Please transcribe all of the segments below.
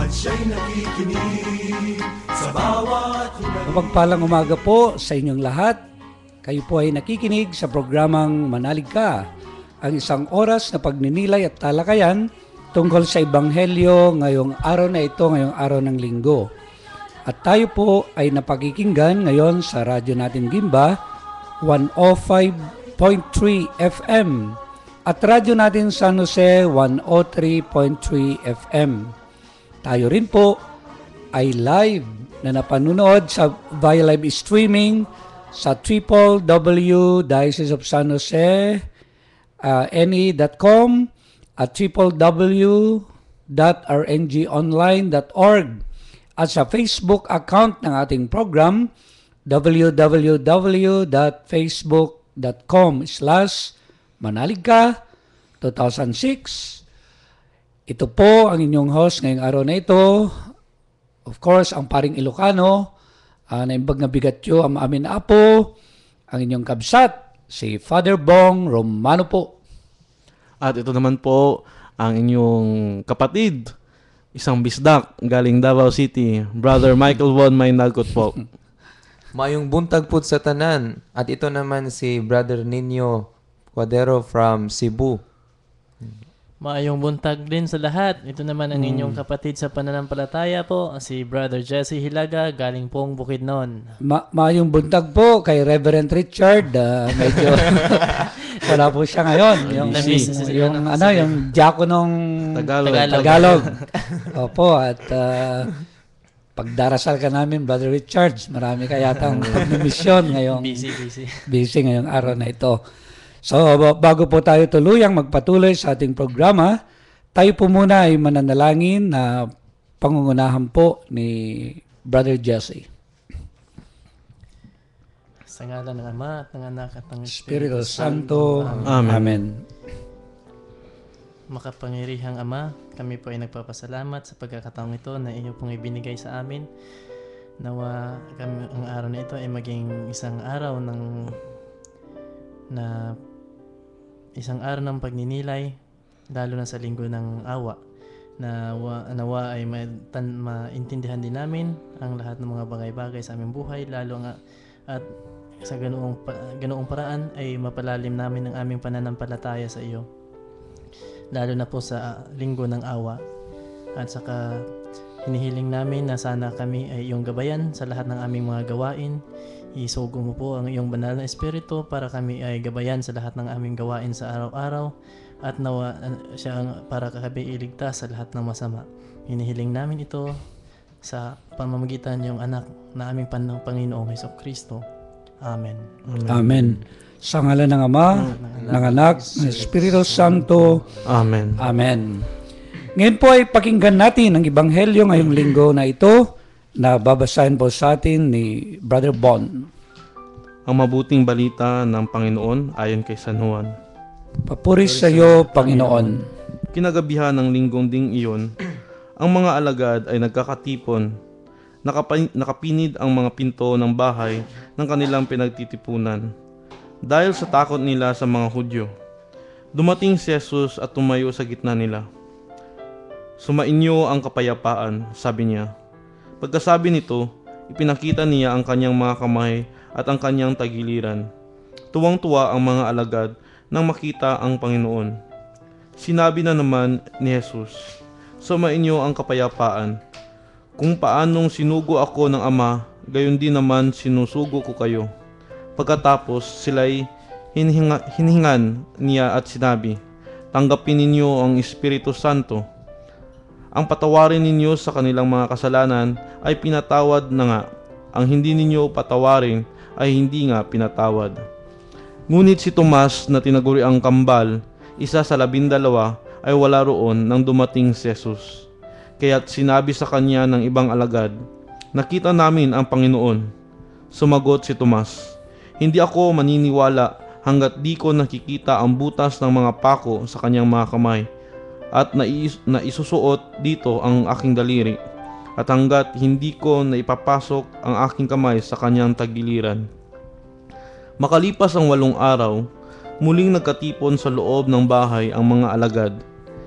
at siya'y nakikinig sa bawat hinalik. Mapagpalang umaga po sa inyong lahat. Kayo po ay nakikinig sa programang Manalig Ka, ang isang oras na pagninilay at talakayan tungkol sa Ebanghelyo ngayong araw na ito, ngayong araw ng Linggo. At tayo po ay napakikinggan ngayon sa radyo natin Gimba, 105.3 FM at radyo natin San Jose, 103.3 FM. Tayo rin po ay live na napanunood via live streaming sa www.dioceseofsanjose.ne.com at www.rngonline.org at sa Facebook account ng ating program www.facebook.com/manaligka2006. Ito po ang inyong host ngayong araw na ito. Of course, ang paring Ilocano, naimbag na bigatyo ang amin na apo, ang inyong kabsat, si Father Bong Romano po. At ito naman po ang inyong kapatid, isang bisdak galing Davao City, Brother Michael Von Maynagkot po. Mayong buntag po sa tanan. At ito naman si Brother Nino Cuadero from Cebu. Maayong buntag din sa lahat. Ito naman ang inyong kapatid sa pananampalataya po, si Brother Jesse Hilaga, galing pong Bukidnon. Maayong buntag po kay Reverend Richard. Medyo wala po siya ngayon. Yung diakonong Tagalog. Opo, at pagdarasal ka namin, Brother Richards, marami ka yatang pagmimisyon ngayong busy ngayong araw na ito. So, bago po tayo tuluyang magpatuloy sa ating programa, tayo po muna ay mananalangin na pangungunahan po ni Brother Jesse. Sa ngalan ng Ama at ng Anak at ng Espiritu Santo. Amen. Amen. Makapangyarihang Ama, kami po ay nagpapasalamat sa pagkakataong ito na iyo pong ibinigay sa amin. Nawa kami ang araw na ito ay maging isang araw ng pagninilay, lalo na sa linggo ng awa. Nawa ay maintindihan din namin ang lahat ng mga bagay-bagay sa aming buhay, lalo nga at sa ganoong paraan ay mapalalim namin ang aming pananampalataya sa iyo, lalo na po sa linggo ng awa. At saka hinihiling namin na sana kami ay iyong gabayan sa lahat ng aming mga gawain. Isugo mo po ang iyong banal na espiritu para kami ay gabayan sa lahat ng aming gawain sa araw-araw at nawa siya para kami iligtas sa lahat ng masama. Hinihiling namin ito sa pamamagitan ng anak na aming Panginoong Hesukristo. Amen. Amen. Sa ngalan ng Ama, ng Anak, ng Espiritu Santo. Amen. Amen. Ngayon po ay pakinggan natin ang Ebanghelyo ngayong linggo na ito na babasahin po sa atin ni Brother Bon. Ang mabuting balita ng Panginoon ayon kay San Juan. Papuri sa iyo, Panginoon. Kinagabihan ng linggong ding iyon, ang mga alagad ay nagkakatipon. Nakapinid ang mga pinto ng bahay ng kanilang pinagtitipunan dahil sa takot nila sa mga Hudyo. Dumating si Jesus at tumayo sa gitna nila. Sumainyo ang kapayapaan, sabi niya. Pagkasabi nito, ipinakita niya ang kanyang mga kamay at ang kanyang tagiliran. Tuwang-tuwa ang mga alagad nang makita ang Panginoon. Sinabi na naman ni Jesus, sumainyo ang kapayapaan. Kung paanong sinugo ako ng Ama, gayon din naman sinusugo ko kayo. Pagkatapos sila'y hinihingan niya at sinabi, tanggapin ninyo ang Espiritu Santo. Ang patawarin ninyo sa kanilang mga kasalanan ay pinatawad na nga. Ang hindi ninyo patawarin ay hindi nga pinatawad. Ngunit si Tomas na tinaguriang kambal, isa sa 12, ay wala roon nang dumating si Jesus. Kaya't sinabi sa kanya ng ibang alagad, nakita namin ang Panginoon. Sumagot si Tomas, hindi ako maniniwala hanggat di ko nakikita ang butas ng mga pako sa kanyang mga kamay at naisusuot dito ang aking daliri at hanggat hindi ko naipapasok ang aking kamay sa kanyang tagiliran. Makalipas ang 8 araw, muling nagkatipon sa loob ng bahay ang mga alagad,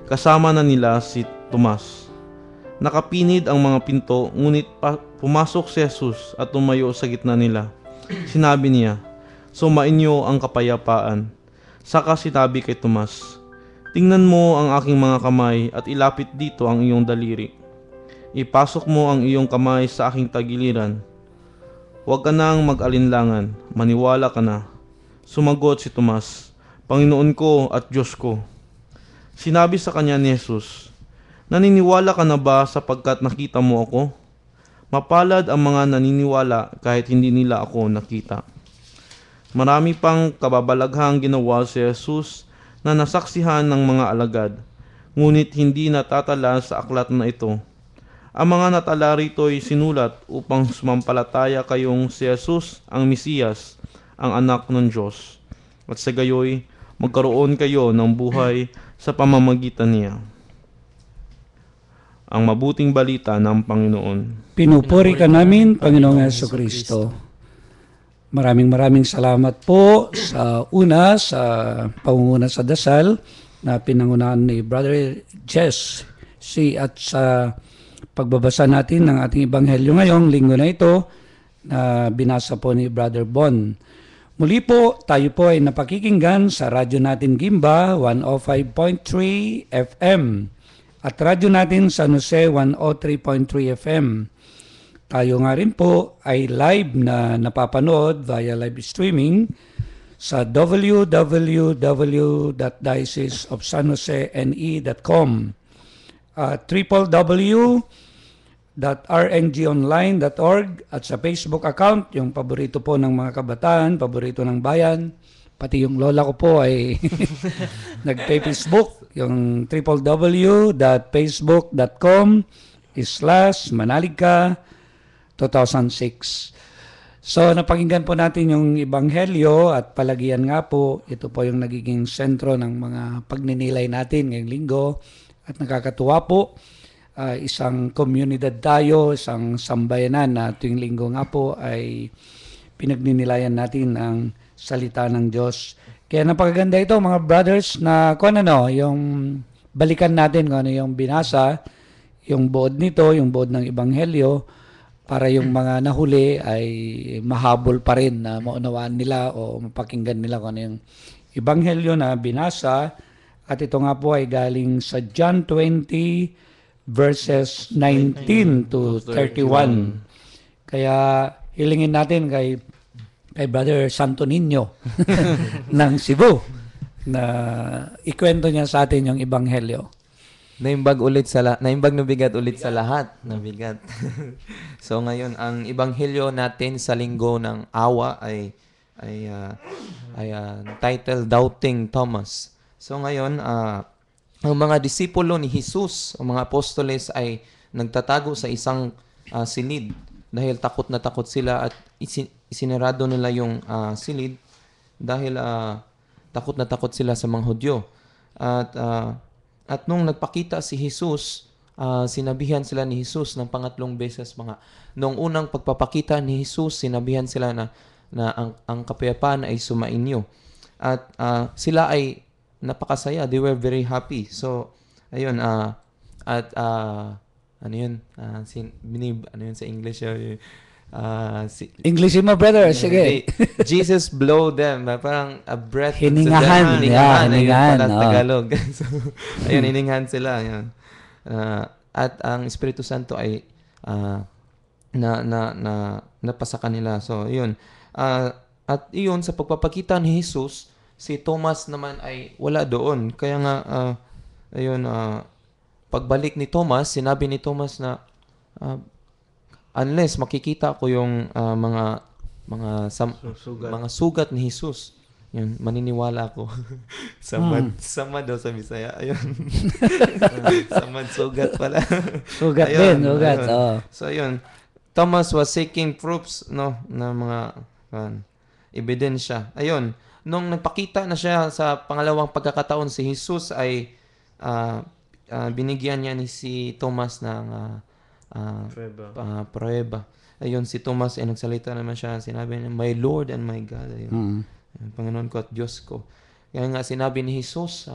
kasama na nila si Tomas. Nakapinid ang mga pinto, ngunit pumasok si Jesus at tumayo sa gitna nila. Sinabi niya, "Sumainyo ang kapayapaan." Saka sinabi kay Tomas, "Tingnan mo ang aking mga kamay at ilapit dito ang iyong daliri. Ipasok mo ang iyong kamay sa aking tagiliran. Huwag ka nang mag-alinlangan, maniwala ka na." Sumagot si Tomas, "Panginoon ko at Diyos ko." Sinabi sa kanya ni Jesus, "Naniniwala ka na ba sapagkat nakita mo ako? Mapalad ang mga naniniwala kahit hindi nila ako nakita." Marami pang kababalaghang ginawa si Jesus na nasaksihan ng mga alagad, ngunit hindi natatala sa aklat na ito. Ang mga natala rito'y sinulat upang sumampalataya kayong si Jesus ang Mesiyas, ang anak ng Diyos, at sa gayoy magkaroon kayo ng buhay sa pamamagitan niya. Ang mabuting balita ng Panginoon. Pinupuri ka namin, Panginoong Jesucristo. Maraming salamat po sa pangunguna sa dasal na pinangunahan ni Brother Jess at sa pagbabasa natin ng ating ebanghelyo ngayong linggo na ito na binasa po ni Brother Bon. Muli po, tayo po ay napakikinggan sa radyo natin Gimba 105.3 FM at radyo natin San Jose 103.3 FM. Tayo nga rin po ay live na napapanood via live streaming sa www.dioceseofsanjosene.com at www.rngonline.org at sa Facebook account, yung paborito po ng mga kabataan, paborito ng bayan, pati yung lola ko po ay nagpe-Facebook, yung www.facebook.com/manaligka 2006. So napakinggan po natin yung ebanghelyo at palagian nga po, ito po yung nagiging sentro ng mga pagninilay natin ngayong linggo at nakakatuwa po. Isang komunidad tayo, isang sambayanan na tuwing linggo nga po ay pinagninilayan natin ang salita ng Diyos. Kaya napakaganda ito mga brothers na yung balikan natin kung ano yung binasa, yung buod nito, yung buod ng ebanghelyo, para yung mga nahuli ay mahabol pa rin na maunawaan nila o mapakinggan nila kung ano yung ebanghelyo na binasa. At ito nga po ay galing sa John 20 verses 19 to 31. Kaya hilingin natin kay Brother Santo Niño ng Cebu na ikwento niya sa atin yung ebanghelyo. Naimbag na bigat ulit sa lahat. Nabigat. So ngayon, ang ebanghelyo natin sa linggo ng awa ay title Doubting Thomas. So ngayon, ang mga disipulo ni Jesus, ang mga apostoles ay nagtatago sa isang silid dahil takot na takot sila at isinarado nila yung silid dahil takot na takot sila sa mga Hudyo. At nung nagpakita si Jesus, sinabihan sila ni Jesus ng pangatlong beses nung unang pagpapakita ni Jesus, sinabihan sila na ang kapayapaan ay sumainyo. At sila ay napakasaya. They were very happy. So, ayun, ano yun sa English? English mo, brother. Sige. Jesus blow them. Parang a breath. Hiningahan. Hiningahan. Tagalog. So, ayun, hiningahan sila. Ayun. At ang Espiritu Santo ay napasa kanila. So, yun. At iyon, sa pagpapakita ni Jesus, si Thomas naman ay wala doon. Kaya nga, pagbalik ni Thomas, sinabi ni Thomas na, unless makikita ko yung mga sugat ni Jesus, yun, maniniwala ako. Samad daw sa Bisaya. Ayun. Sugat pala. Sugat din, sugat. So, ayun. Thomas was seeking proofs, na mga ebidensya. Ayun. Nung nagpakita na siya sa pangalawang pagkakataon si Jesus ay binigyan niya ni si Thomas ng prueba. Ayun, si Thomas ay nagsalita naman siya. Sinabi niya, "My Lord and my God." Ayun. Panginoon ko at Diyos ko. Kaya nga sinabi ni Jesus,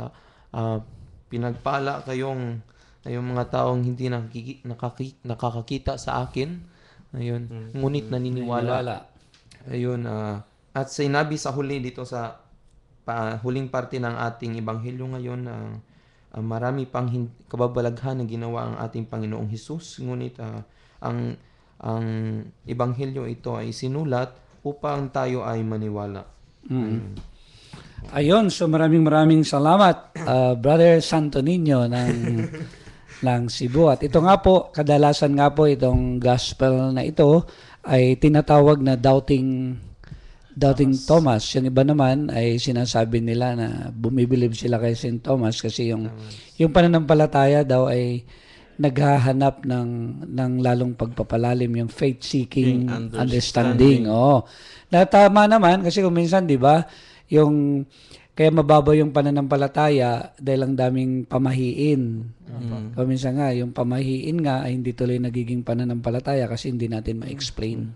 pinagpala kayong Yung mga taong hindi nakakakita sa akin, ayun, ngunit naniniwala. Ayun, at sinabi sa huli dito sa huling parte ng ating ebanghelyo ngayon, marami pang kababalaghan na ginawa ang ating Panginoong Hesus, ngunit ang ebanghelyo ito ay sinulat upang tayo ay maniwala. Ayun, so maraming salamat, Brother Santo Niño ng Cebu. At ito nga po, kadalasan nga po itong gospel na ito ay tinatawag na doubting Thomas. Yung iba naman ay sinasabi nila na bumibilib sila kay St. Thomas kasi yung pananampalataya daw ay naghahanap ng lalong pagpapalalim, yung faith-seeking understanding. Oo. Na tama naman kasi kung minsan, di ba, kaya mababaw yung pananampalataya dahil ang daming pamahiin. Kung minsan nga, yung pamahiin nga ay hindi tuloy nagiging pananampalataya kasi hindi natin ma-explain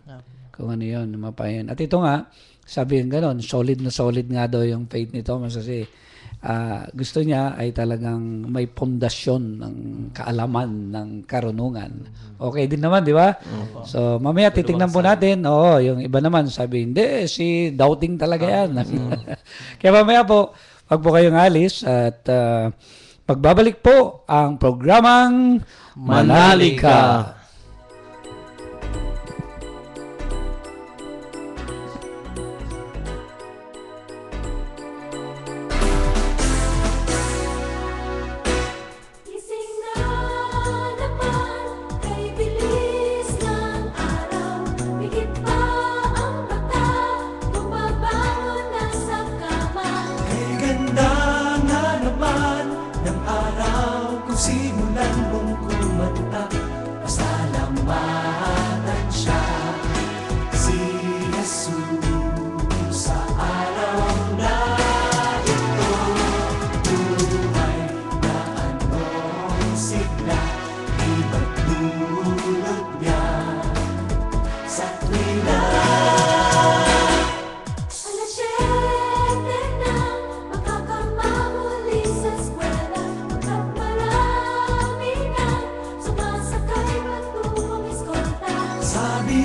kung ano yun, mapayan. At ito nga, sabi yung gano'n, solid na solid nga daw yung faith ni Thomas kasi gusto niya ay talagang may pundasyon ng kaalaman, ng karunungan. Okay din naman, di ba? So, mamaya titingnan po natin. Oo, yung iba naman sabi, hindi, si doubting talaga yan. Kaya mamaya po, wag po kayong alis at pagbabalik po ang programang Manalig Ka. Simulan mong kumanta, pasalamatan siya. Si Jesus sa araw na ito, buhay na anong sigla, iba't dulot niya sa tuwina.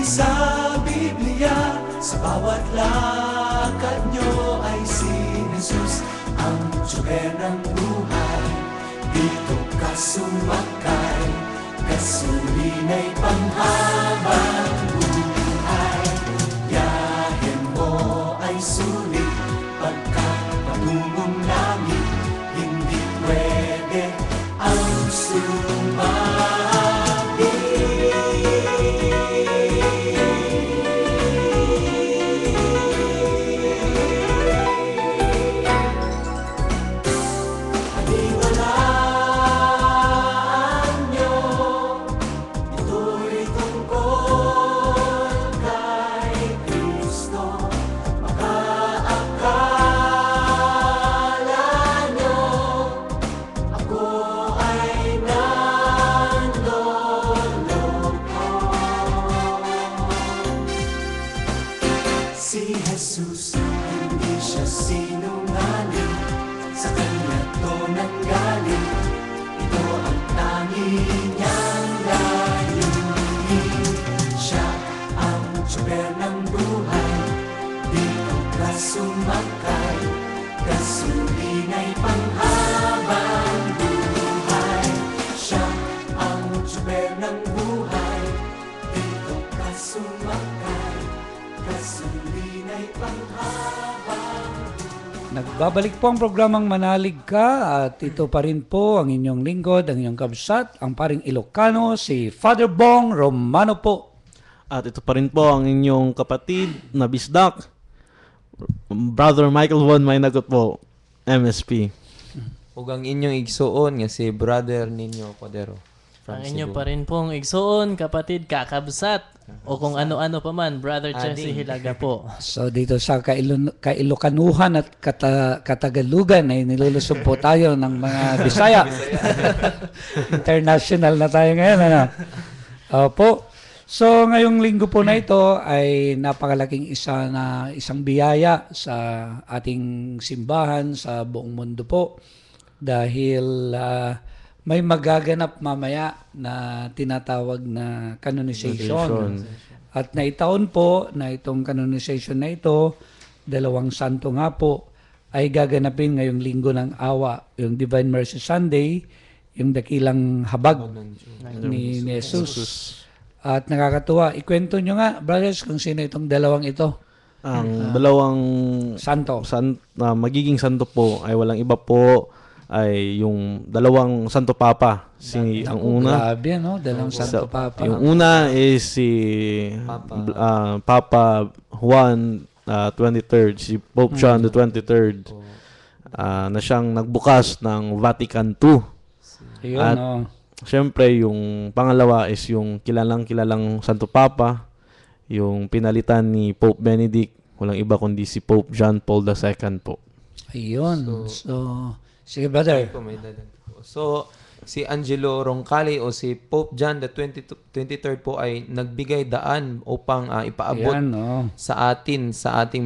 Sa Biblia, sa bawat lakad nyo ay si Jesus ang tsuper ng buhay. Dito ka sumakay, gasolina'y panghabang buhay. Biyahe mo ay sulit, pagkat patungong langit, hindi pwede ang sumabi. Si Jesus, hindi siya sinungaling, sa kanya to nanggaling. Ito ang tanging niyang layunin. Siya ang tsuper ng buhay, dito ka sumakay, gasolina'y panghabang buhay. Siya ang tsuper ng buhay, dito ka sumakay, gasolina'y panghabang. Nagbabalik po ang programang Manalig Ka at ito pa rin po ang inyong lingkod, ang inyong kabsat, ang paring Ilocano, si Father Bong Romano po. At ito pa rin po ang inyong kapatid na bisdak, Brother Michael Von Maynagot po, MSP. Ug ang inyong igsuon nga si Brother Nino Codero. Ang inyo pa rin pong igsuon, kapatid, kakabsat, o kung ano-ano pa man, Brother Chelsea Hilaga po. So dito sa Kailokanuhan at Katagalugan ay nilulusog po tayo ng mga Bisaya. International na tayo ngayon. Ano? Opo. So ngayong linggo po na ito ay napakalaking isang biyaya sa ating simbahan sa buong mundo po dahil may magaganap mamaya na tinatawag na canonization. At naitaon po na itong canonization na ito, 2 santo nga po, ay gaganapin ngayong linggo ng awa, yung Divine Mercy Sunday, yung dakilang habag ni Jesus. At nakakatuwa, ikwento nyo nga, brothers, kung sino itong dalawang ito. Ang dalawang Santo. magiging santo po ay walang iba po ay yung dalawang Santo Papa. Ang una, Grabe, no? Dalawang Santo Papa. yung una is si Papa Juan 23rd, si Pope John the 23rd, na siyang nagbukas ng Vatican II. Ayun, At no? Siyempre, yung pangalawa is yung kilalang Santo Papa, yung pinalitan ni Pope Benedict, walang iba kundi si Pope John Paul II po. Ayun. So, sige brother. So, si Angelo Roncalli o si Pope John the 23rd po ay nagbigay daan upang ipaabot Ayan, no? sa ating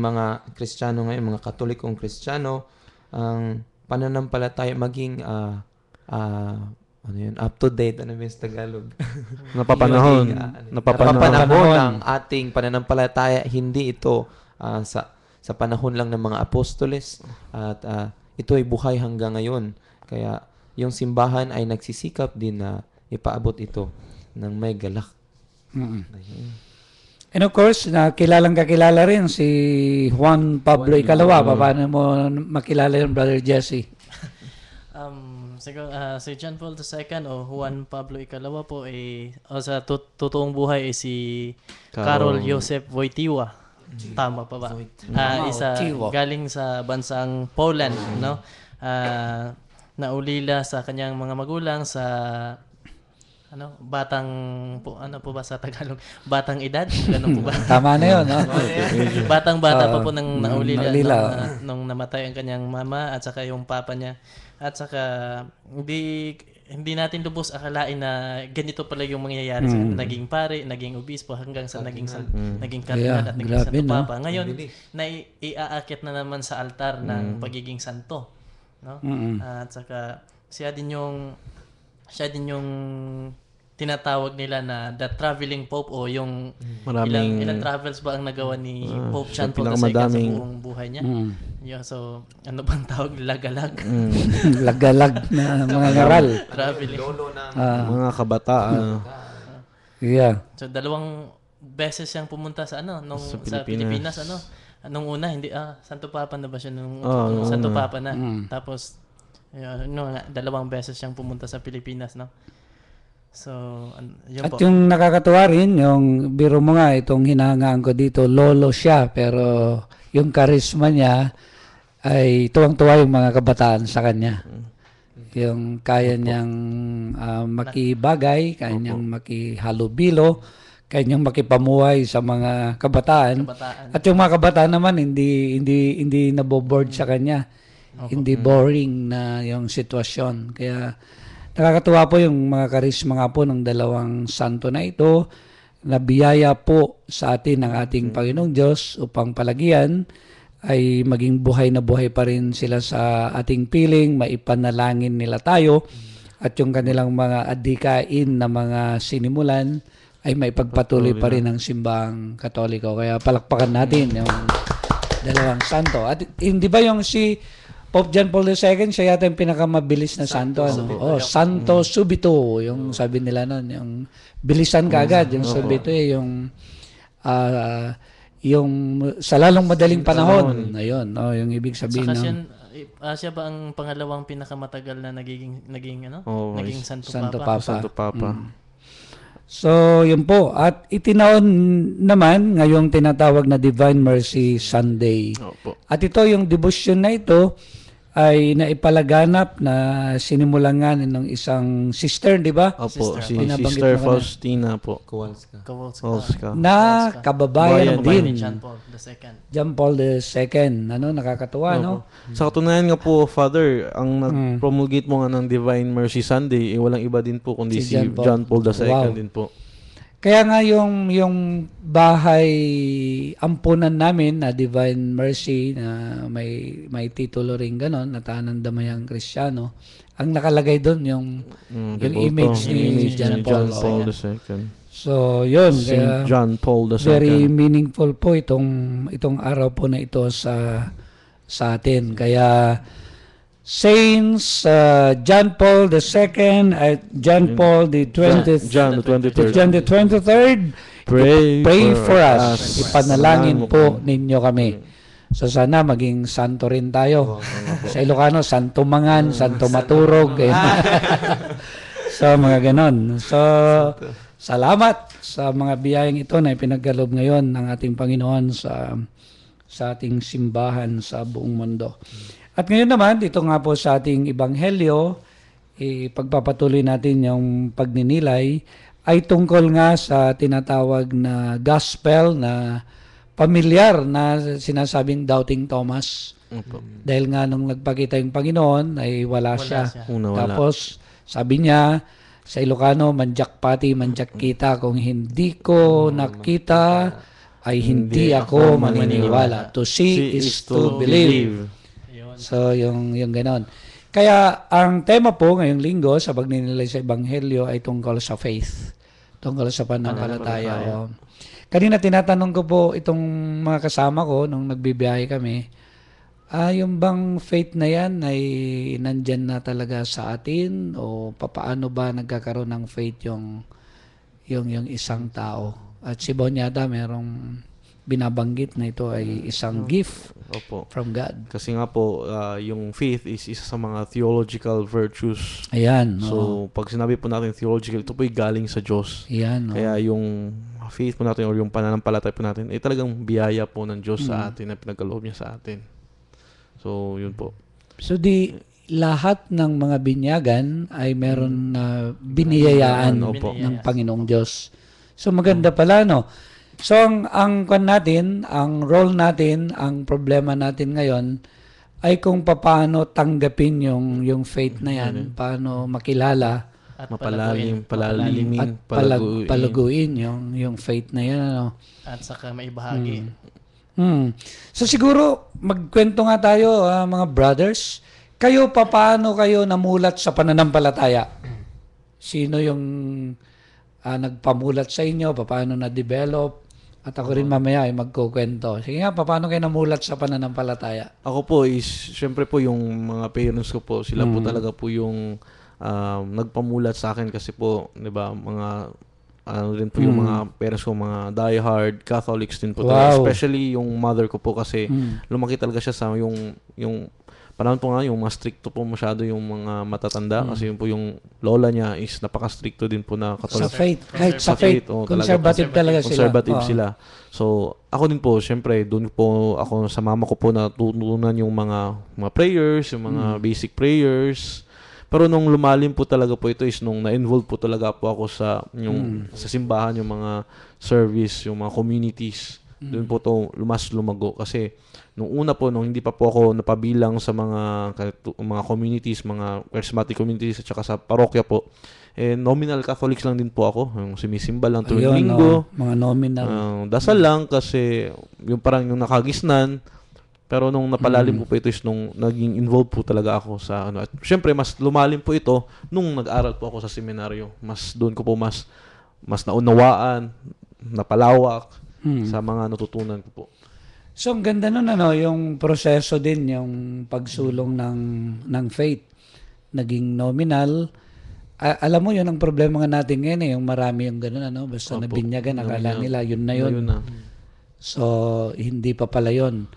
mga Kristiyano ngayon, mga Katolikong Kristiyano, ang pananampalataya maging up to date, ano yung Tagalog? Napapanahon. Napapanahon ng ating pananampalataya, hindi ito sa panahon lang ng mga apostoles, at ito ay buhay hanggang ngayon. Kaya yung simbahan ay nagsisikap din na ipaabot ito ng may galak. And of course, kilalang kakilala rin si Juan Pablo Ikalawa. Paano mo makilala yung brother Jesse? Siguro, si John Paul II o Juan Pablo Ikalawa po sa totoong buhay ay si Karol Joseph Wojtyła. Tama pa ba? Isa galing sa bansang Poland, no? Naulila sa kanyang mga magulang sa batang sa Tagalog? Batang edad? Ganun po ba? Tama na yun, no? Batang-bata pa po nang naulila nung namatay ang kanyang mama at saka yung papa niya. At saka hindi natin lubos akalain na ganito pala yung mangyayari sa kanya. Naging pare, naging obispo hanggang sa naging kardinal at naging grabe, santo no? papa. Ngayon, iaakit na naman sa altar ng pagiging santo, no? At saka siya din yung tinatawag nila na the traveling pope o yung ilang travels ba ang nagawa ni Pope John Paul II sa buong buhay niya. Yeah, so ano bang tawag? Lagalag. Lagalag na mga ngaral. Traveling. Mga kabataan. Yeah. So 2 beses siyang pumunta sa sa Pilipinas. Nung una hindi Santo Papa na ba siya nung Santo Papa na. Tapos 2 beses siyang pumunta sa Pilipinas, no? So, yun At po. yung nakakatuwa rin, yung biro mo nga, itong hinahangaan ko dito, lolo siya, pero yung karisma niya ay tuwang-tuwa yung mga kabataan sa kanya. Yung kaya niyang makibagay, kaya niyang makihalubilo, kaya niyang makipamuhay sa mga kabataan. At yung mga kabataan naman, hindi naboboard sa kanya. Hindi boring na yung sitwasyon. Kaya nakakatuwa po yung mga karisma nga po ng 2 santo na ito, na biyaya po sa atin ng ating Panginoong Diyos upang palagian ay maging buhay na buhay pa rin sila sa ating piling, maipanalangin nila tayo, at yung kanilang mga adikain na mga sinimulan ay maipagpatuloy pa rin ng simbahang Katoliko. Kaya palakpakan natin yung 2 santo. At hindi ba yung si Pope John Paul II, siya yata yung pinakamabilis na santo. Santo Subito, yung sabi nila nun, yung bilisan kaagad, yung Subito yung sa lalong madaling panahon. Ayun, yung ibig sabihin. Siya ba ang pangalawang pinakamatagal na naging Santo Santo Papa. So, yun po. At itinaon naman ngayong tinatawag na Divine Mercy Sunday. Opo. At ito, yung devotion na ito, ay naipalaganap na sinimulan nga ng isang sister, di ba? Opo, si Binabanggit Sister mo Faustina po. Kowalska. Na kababayan din. John Paul II. John Paul II. Nakakatuwa, no? Sa katunayan nga po, Father, ang nag-promulgate mo nga ng Divine Mercy Sunday, walang iba din po kundi si John Paul II din po. Kaya nga yung bahay ampunan namin na Divine Mercy na may titulo rin ganon na Tahanan Damayang Kristiyano ang nakalagay doon yung image ni John Paul. II. So, yun. Saint John Paul II. Very meaningful po itong araw po na ito sa atin. Kaya Saints John Paul II at John Paul the 20th, John the 23rd. John the 23rd, pray for us. Ipanalangin po ninyo kami. So sana maging santo rin tayo. Sa Ilocano, santo mangan, santo maturog. So mga ganon. So salamat sa mga biyayang ito na ipinaggalob ngayon ng ating Panginoon sa ating simbahan sa buong mundo. At ngayon naman, dito nga po sa ating Ebanghelyo, pagpapatuloy natin yung pagninilay, ay tungkol nga sa tinatawag na gospel na pamilyar na sinasabing doubting Thomas. Dahil nga nung nagpakita yung Panginoon, ay wala siya. Tapos, sabi niya, sa Ilocano, manjak pati, manjak kita. Kung hindi ko nakita, ay hindi ako maniniwala. To see is to believe. So, yung ganon. Kaya, ang tema po ngayong linggo sa pagninilay sa Ebanghelyo ay tungkol sa faith. Tungkol sa pananampalataya. Kanina tinatanong ko po itong mga kasama ko nung nagbibiyahe kami, yung bang faith na yan ay nandyan na talaga sa atin o papaano ba nagkakaroon ng faith yung isang tao? At si Bonyada merong binabanggit na ito ay isang gift from God. Kasi nga po, yung faith is isa sa mga theological virtues. Ayan. So, pag sinabi po natin theological, ito po ay galing sa Diyos. Ayan. Kaya yung faith po natin or yung pananampalataya po natin ay talagang biyaya po ng Diyos sa atin na pinagkaloob niya sa atin. So, yun po. So, lahat ng mga binyagan ay meron na biniyayaan ng Panginoong Diyos. So, maganda pala, no? So, ang role natin, ang problema natin ngayon, ay kung paano tanggapin yung faith na yan, paano makilala, At palalimin, palaguin yung faith na yan. Ano? At saka maibahagi. So siguro, magkwento nga tayo, mga brothers. Kayo, paano kayo namulat sa pananampalataya? Sino yung nagpamulat sa inyo? Paano na-develop? At ako rin mamaya ay magkukwento. Sige nga, paano kayo namulat sa pananampalataya? Ako po is, syempre po yung mga parents ko po, sila po talaga po yung nagpamulat sa akin kasi po, 'di ba, mga rin po yung mga parents ko, mga diehard Catholics din po. Wow. Especially yung mother ko po kasi lumaki talaga siya sa yung panahon po nga yung mga stricto po masyado yung mga matatanda kasi yun po yung lola niya is napaka-stricto din po na Catholic. Sa faith. Kahit sa faith. Conservative talaga sila. Conservative sila. So, ako din po, syempre, doon po ako sa mama ko po natutunan yung mga prayers, yung mga basic prayers. Pero nung lumalim po talaga po ito is nung na-involve po talaga po ako sa sa simbahan, yung mga service, yung mga communities. Doon po to lumago kasi nung una po, nung hindi pa po ako napabilang sa mga communities, mga charismatic communities at saka sa parokya po, nominal Catholics lang din po ako. Yung sumisimba lang tuwing linggo. Mga nominal. Dasal lang kasi yung parang yung nakagisnan. Pero nung napalalim po ito is nung naging involved po talaga ako sa At syempre, mas lumalim po ito nung nag-aral po ako sa seminaryo. Mas doon ko po mas naunawaan, napalawak sa mga natutunan ko po. So, ang ganda nun, yung proseso din, yung pagsulong ng faith. Naging nominal. Alam mo, yun ang problema nga natin ngayon, yung marami yung gano'n, basta nabinyagan, akala nila, yun na yun. So, hindi pa pala yun.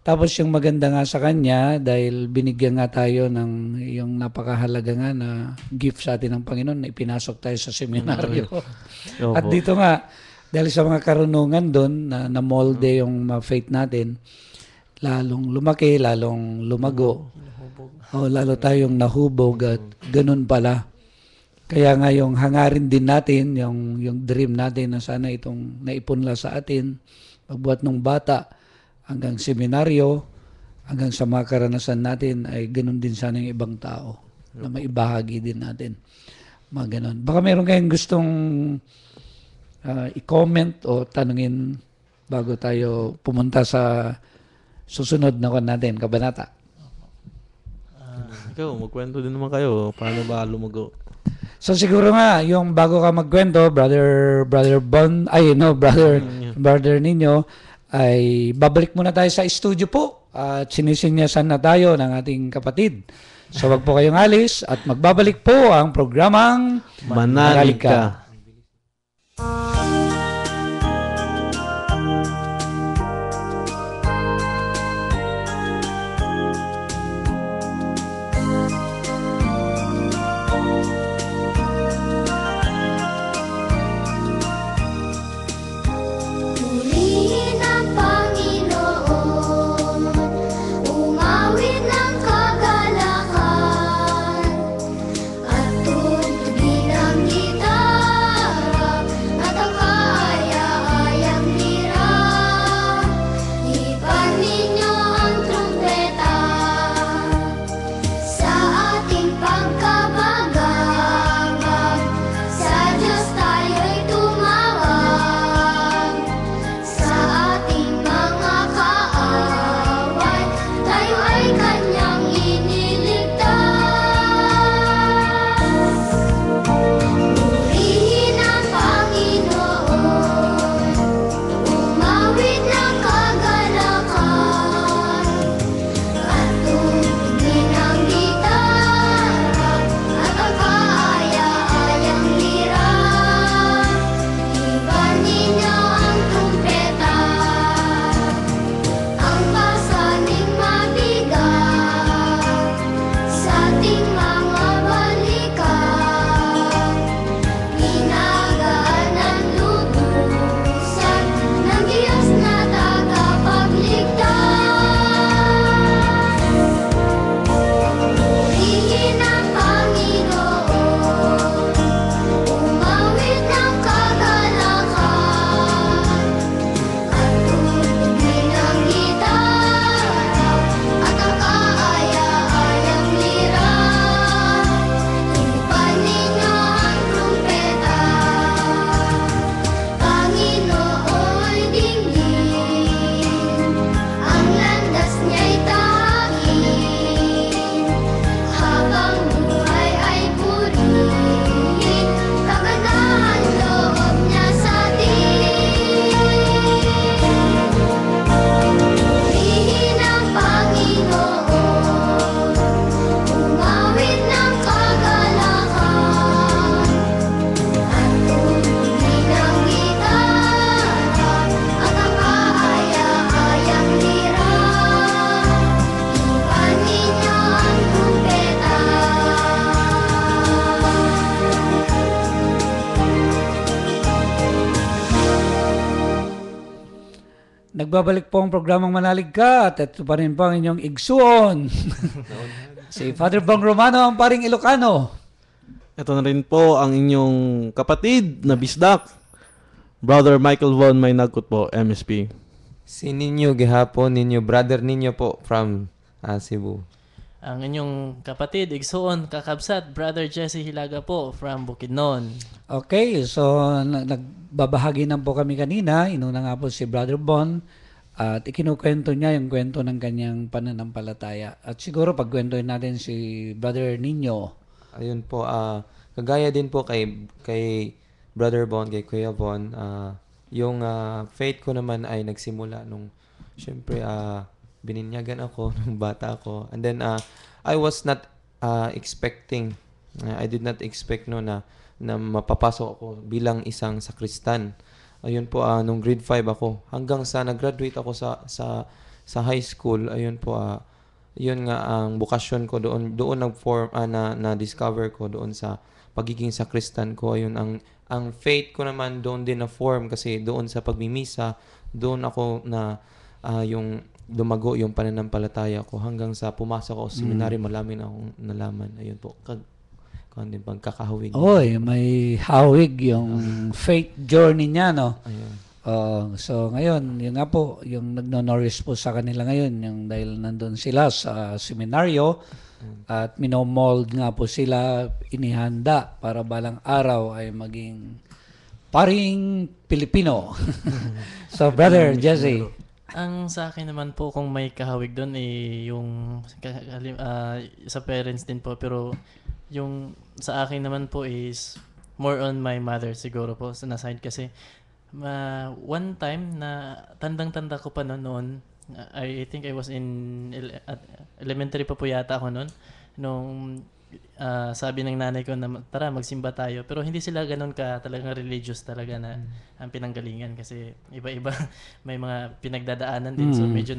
Tapos yung maganda nga sa kanya, dahil binigyan nga tayo ng yung napakahalaga nga na gift sa atin ng Panginoon, na ipinasok tayo sa seminaryo. At dito nga, dahil sa mga karunungan doon na molde yung faith natin, lalong lumaki, lalong lumago. Lalo tayong nahubog at ganun pala. Kaya nga yung hangarin din natin, yung dream natin na sana itong naipunla sa atin, pagbuhat ng bata hanggang seminaryo, hanggang sa mga karanasan natin ay ganun din sana yung ibang tao na maibahagi din natin. Mga ganun. Baka meron kayong gustong i-comment o tanungin bago tayo pumunta sa susunod na natin, kabanata. Ikaw, magkwento din naman kayo. Paano ba lumago? So siguro nga yung bago ka magkwento, brother Bon, ay no, brother ninyo, ay babalik muna tayo sa studio po at sinisinyasan na tayo ng ating kapatid. So wag po kayong alis at magbabalik po ang programang Manalig ka. Purihin ang Panginoon, umawit ng kagalakan, at tugtugin ang gitara, at ang kaaya-ayang lira. Ipan ninyo ang trumpeta, sa ating pagkabagabag, sa Diyos tayo'y tumawag. Sa ating mga kaaway, tayo ay Kanyang iniligtas. Purihin ang Panginoon, umawit ng kagalakan, at tugtugin ang gitara, at ang kaaya-ayang lira. Iban ninyo ang trumpeta, ang pasaning mabigat, sa ating mga balikan. Ginagaan ang lubusan ng Diyos na tagapagligtas. Purihin ang Panginoon, umawit ng kagalakan, at tugtugin ang gitara, at ang kaaya-ayang lira. Ipan ninyo ang trumpeta, Panginoon dinggin, ang landas niya'y tahakin, habang buhay ay purihin, kagandahan loob niya sa atin. Purihin ang Panginoon, umawit ng kagalakan, at tugtugin ang gitara, at ang kaaya-ayang lira. Ipan ninyo ang trumpeta. Nagbabalik po ang programang Manalig Ka at ito pa rin po ang inyong igsuon. Si Father Bong Romano, ang paring Ilocano. Ito na rin po ang inyong kapatid na bisdak. Brother Michael Von Maynagkot po, MSP. Si ninyo gihapon ninyo brother ninyo po from Cebu. Ang inyong kapatid, igsuon, kakabsat, Brother Jesse Hilaga po from Bukidnon. Okay, so nagbabahagi na po kami kanina. Inuna nga po si Brother Bon at ikinukwento niya yung kwento ng kanyang pananampalataya. At siguro pagkwentuhin natin si Brother Nino. Ayun po, kagaya din po kay Brother Bon, kay Kuya Bon, yung faith ko naman ay nagsimula nung, syempre, bininyagan ako nung bata ako. And then, I was not expecting, I did not expect no na mapapasok ako bilang isang sakristan. Ayun po, nung grade 5 ako, hanggang sa nag-graduate ako sa high school, ayun po, yun nga ang bukasyon ko doon nag-form na discover ko doon sa pagiging sakristan ko. Ayun ang faith ko naman doon din na form kasi doon sa pagmimisa, doon ako na yung lumago yung pananampalataya ko hanggang sa pumasok ako sa seminary, malamin akong nalaman. Ayun po, din pagkakahawig. Oy, may hawig yung faith journey niya, no? Ayun. So ngayon, yun nga po, yung nagno-nourish po sa kanila ngayon, yung dahil nandun sila sa seminaryo at minomold nga po sila, inihanda para balang araw ay maging paring Pilipino. So Brother Jesse. Ang sa akin naman po kung may kahawig doon yung sa parents din po, pero yung sa akin naman po is more on my mother siguro po sa side kasi one time na tandang-tanda ko pa noon, I think I was in elementary pa po yata ako noon nung sabi ng nanay ko na tara magsimba tayo, pero hindi sila ganoon ka talagang religious talaga na ang pinanggalingan kasi iba-iba may mga pinagdadaanan din, so medyo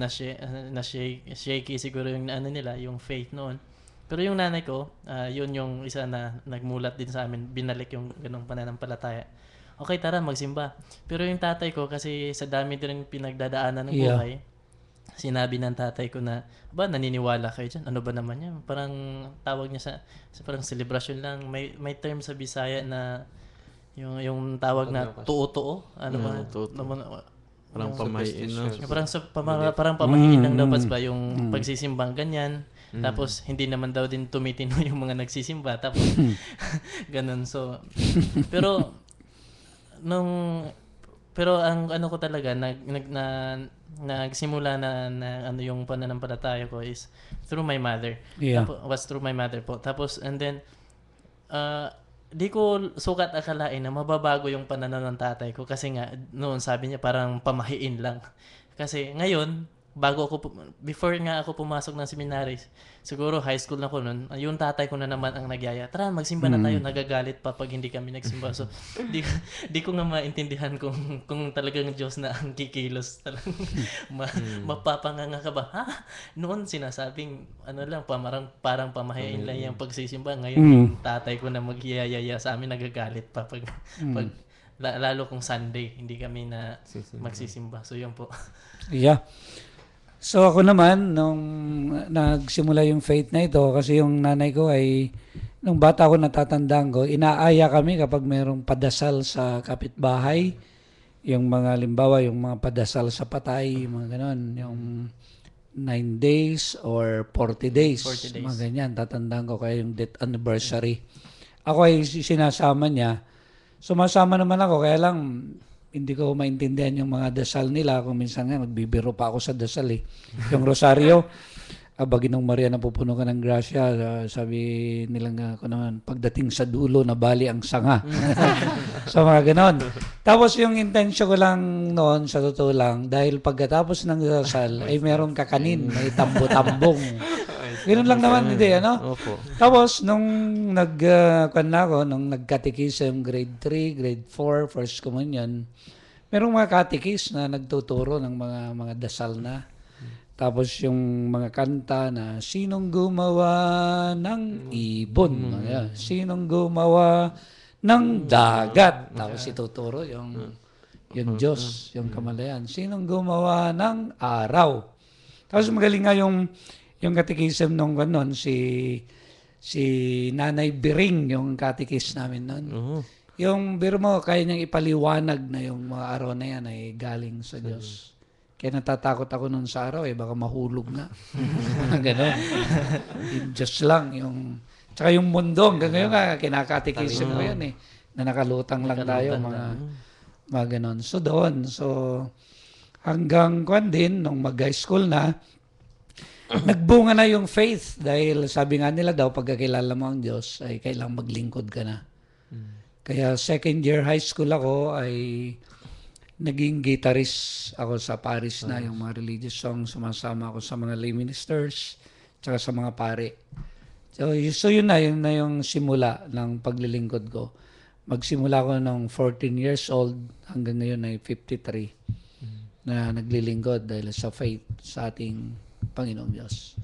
shaky siguro yung ano nila, yung faith noon. Pero yung nanay ko, yun yung isa na nagmulat din sa amin, binalik yung ganong pananampalataya. Okay, tara magsimba. Pero yung tatay ko kasi sa dami din pinagdadaanan ng buhay, sinabi ng tatay ko na, ba, naniniwala kayo dyan? Ano ba naman yan? Parang tawag niya sa parang celebration lang. May term sa Bisaya na yung tawag na tuo-tuo. Ano ba? Parang pamahiin na. Parang pamahiin lang daw ba yung pagsisimbang ganyan. Tapos hindi naman daw din tumitino yung mga nagsisimba. Tapos ganun. So, pero ang ano ko talaga nagsimula na ano yung pananampalataya ko is through my mother. Was through my mother po. Tapos and then di ko sukat akalain na mababago yung pananaw ng tatay ko kasi nga noon sabi niya parang pamahiin lang. Kasi ngayon before nga ako pumasok ng seminary, siguro high school na ko noon, yung tatay ko na naman ang nagyaya, tara magsimba na tayo, nagagalit pa pag hindi kami nagsimba. So di ko nga maintindihan kung talagang Diyos na ang kikilos talagang mapapanganga ka ba? Noon sinasabing ano lang, parang pamahiin lang yung pagsisimba. Ngayon yung tatay ko na magyayaya sa amin, nagagalit pa pag lalo kung Sunday hindi kami na magsisimba. So yun po. Yeah. So ako naman, nung nagsimula yung faith na ito, kasi yung nanay ko ay, nung bata ko natatandaan ko, inaaya kami kapag mayroong padasal sa kapitbahay, yung mga limbawa, yung mga padasal sa patay, mga ganon, yung 9 days or 40 days, mga ganyan, tatandaan ko kaya yung death anniversary. Ako ay sinasama niya, sumasama naman ako, kaya lang, hindi ko maintindihan yung mga dasal nila. Kung minsan nga, magbibiro pa ako sa dasal Yung rosaryo, Ginong Maria, napupuno ka ng grasya. Sabi nila nga ako naman, pagdating sa dulo, nabali ang sanga. So mga ganon. Tapos yung intensyon ko lang noon, sa totoo lang, dahil pagkatapos ng dasal, ay merong kakanin, may tambo-tambong. Ganun lang naman, hindi, ano? Opo. Tapos, nung nung nag-catechism, grade 3, grade 4, first communion, merong mga catechist na nagtuturo ng mga dasal na. Tapos yung mga kanta na, sinong gumawa ng ibon? Sinong gumawa ng dagat? Tapos ituturo yung Diyos, yung kamalayan. Sinong gumawa ng araw? Tapos magaling nga yung catechism nung ganon, si Nanay Biring, yung catechist namin noon. Yung biro mo, kaya niyang ipaliwanag na yung mga araw na yan ay galing sa Diyos. Kaya natatakot ako noon sa araw, baka mahulog na. Ganon. Yung Diyos lang. Tsaka yung mundo, hanggang ngayon nga, kinakatekism ko yan na nakalutang lang tayo, mga ganon. So doon, hanggang kwan din, nung mag-high school na, nagbunga na yung faith dahil sabi nga nila daw pagkakilala mo ang Diyos ay kailangang maglingkod ka na. Kaya second year high school ako ay naging guitarist ako sa parish na, yung mga religious songs, sumasama ako sa mga lay ministers tsaka sa mga pare. So yun na yung simula ng paglilingkod ko. Magsimula ko nung 14 years old hanggang ngayon ay 53 na naglilingkod dahil sa faith sa ating Panginoong Diyos.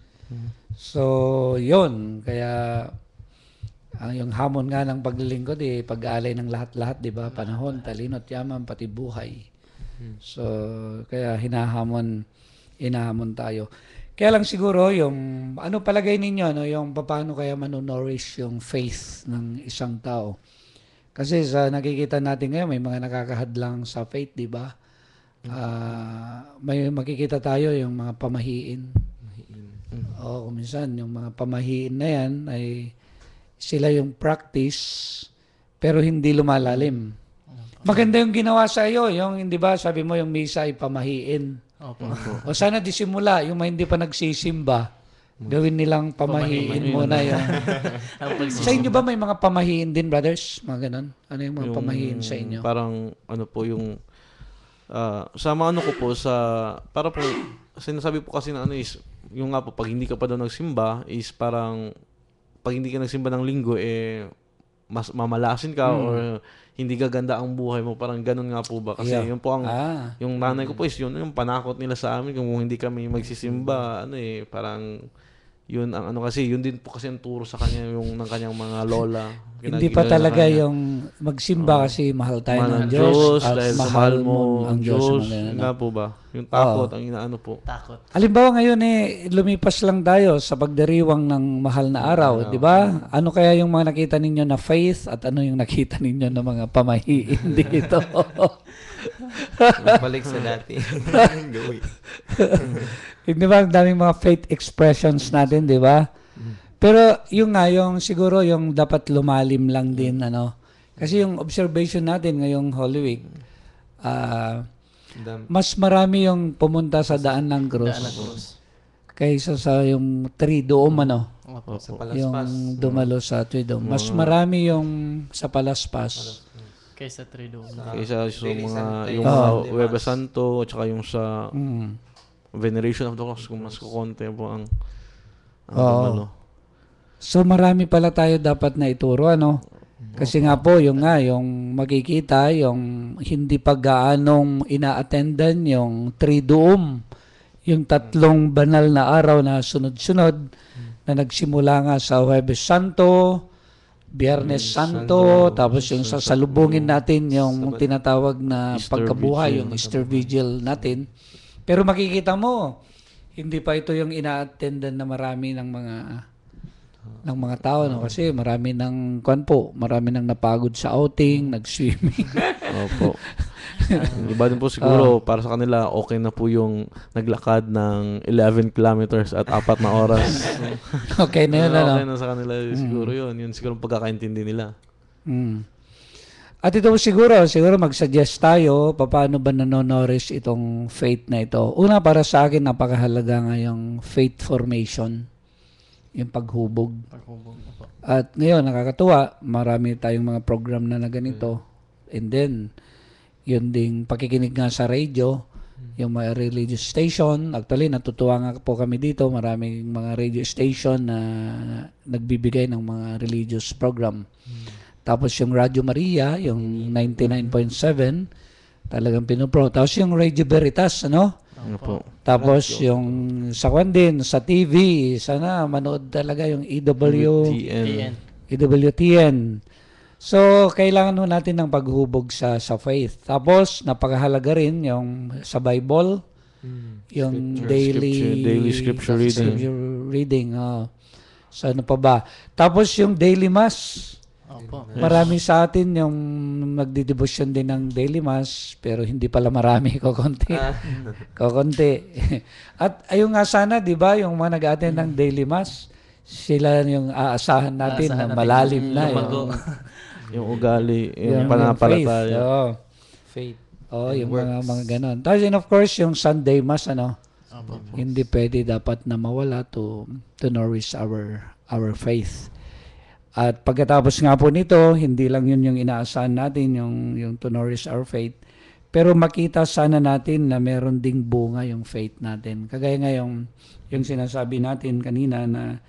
So, yun. Kaya, yung hamon nga ng paglilingkod, pag-aalay ng lahat-lahat, di ba? Panahon, talino at yaman, pati buhay. So, kaya hinahamon tayo. Kaya lang siguro, yung, ano palagay ninyo, yung paano kaya manonorish yung faith ng isang tao? Kasi sa nakikita natin ngayon, may mga nakakahadlang sa faith, di ba? May makikita tayo yung mga pamahiin. Kung minsan yung mga pamahiin na yan ay sila yung practice pero hindi lumalalim. Maganda yung ginawa sa iyo, yung hindi ba sabi mo yung misa ay pamahiin. Opo. O sana disimula, yung mga hindi pa nagsisimba, gawin nilang pamahiin muna yung... Ang Sa inyo ba may mga pamahiin din, brothers? Mga ganun? Ano yung mga pamahiin sa inyo? Parang ano po yung sa mga ano ko po sa para po sinasabi po kasi na ano is yung nga po pag hindi ka pa daw nagsimba is parang pag hindi ka nagsimba ng linggo mas mamalasin ka or hindi gaganda ang buhay mo, parang ganun nga po ba kasi Yeah. yun po ang Ah. yung nanay ko po is yun yung panakot nila sa amin kung hindi kami magsisimba parang yun ang ano kasi yun din po kasi ang turo sa kanya yung ng kanyang mga lola. Hindi pa Ginagano sa talaga kanya. yung magsimba kasi mahal tayo Mahal ng ng Diyos at dahil sa mahal mahal mo mo ang Diyos. Diyos. Mga ganun, no? Nga po ba? Yung takot ang inaano po. Takot. Halimbawa ngayon lumipas lang tayo sa pagdiriwang ng mahal na araw, di ba? Ano kaya yung mga nakita ninyo na faith at ano yung nakita ninyo na mga pamahiin dito? Balik sa dati. Di ba, ang daming mga faith expressions natin, di ba? Pero yung nga, yung siguro yung dapat lumalim lang din, ano? Kasi yung observation natin ngayong Holy Week, mas marami yung pumunta sa daan ng krus kaysa sa yung Triduum, ano? Opo. Sa Yung palaspas. dumalo sa Triduum. Mas marami yung sa Palaspas. Kaysa Triduum. Kaysa sa Daily mga Santo, yung Oo. mga Sunday Huwebes Mass. Santo at saka yung sa Mm. Veneration of the Cross kung mas kukonte po ang Oo. dumalo. So marami pala tayo dapat na ituro, ano? Kasi nga po, yung makikita, yung hindi pa gaanong ina-attendan, yung Triduum, yung tatlong banal na araw na sunod-sunod, na nagsimula nga sa Huwebes Santo, Biyernes Santo, tapos yung sasalubungin natin yung tinatawag na Easter pagkabuhay, Vigil. yung Easter Vigil natin. Pero makikita mo, hindi pa ito yung ina-attendan na marami ng mga tao, no? Kasi marami marami nang napagod sa outing, nag-swimming. Opo. Iba din po siguro para sa kanila okay na po yung naglakad ng 11 kilometers at 4 na oras. Okay na yun, ano? Okay na sa kanila siguro yun. Yun siguro ang pagkakaintindi nila. Mm. At ito siguro mag-suggest tayo paano ba nanonourish itong faith na ito. Una, para sa akin, napakahalaga nga yung faith formation, yung paghubog. Paghubog. Opo. At ngayon, nakakatuwa, marami tayong mga program na ganito. And then, yun ding pakikinig nga sa radio, yung mga religious station. Actually, natutuwa nga po kami dito. Maraming mga radio station na nagbibigay ng mga religious program. Tapos yung Radio Maria, yung 99.7, talagang pinupro. Tapos yung Radio Veritas, ano? Ano po? Tapos yung sa din, sa TV, sana manood talaga yung TN. EWTN. So, kailangan ho natin ng paghubog sa faith. Tapos, napakahalaga rin yung sa Bible, yung daily scripture reading. reading. So, ano pa ba? Tapos, yung daily mass. Opo. Marami sa atin yung nagdi-devotion din ng daily mass, pero hindi pala marami, kokonti. Kokonti. At ayun nga sana, di ba, yung mga nag-attend ng daily mass, sila yung aasahan natin na malalim na. Yung ugali, yung Yung pananampalataya. faith. Faith. Yung mga ganon. Tapos and of course, yung Sunday mass, ano, Opo. hindi pwede dapat na mawala to nourish our faith. At pagkatapos nga po nito, hindi lang yun yung inaasahan natin, yung to nourish our faith, pero makita sana natin na meron ding bunga yung faith natin. Kagaya nga yung sinasabi natin kanina na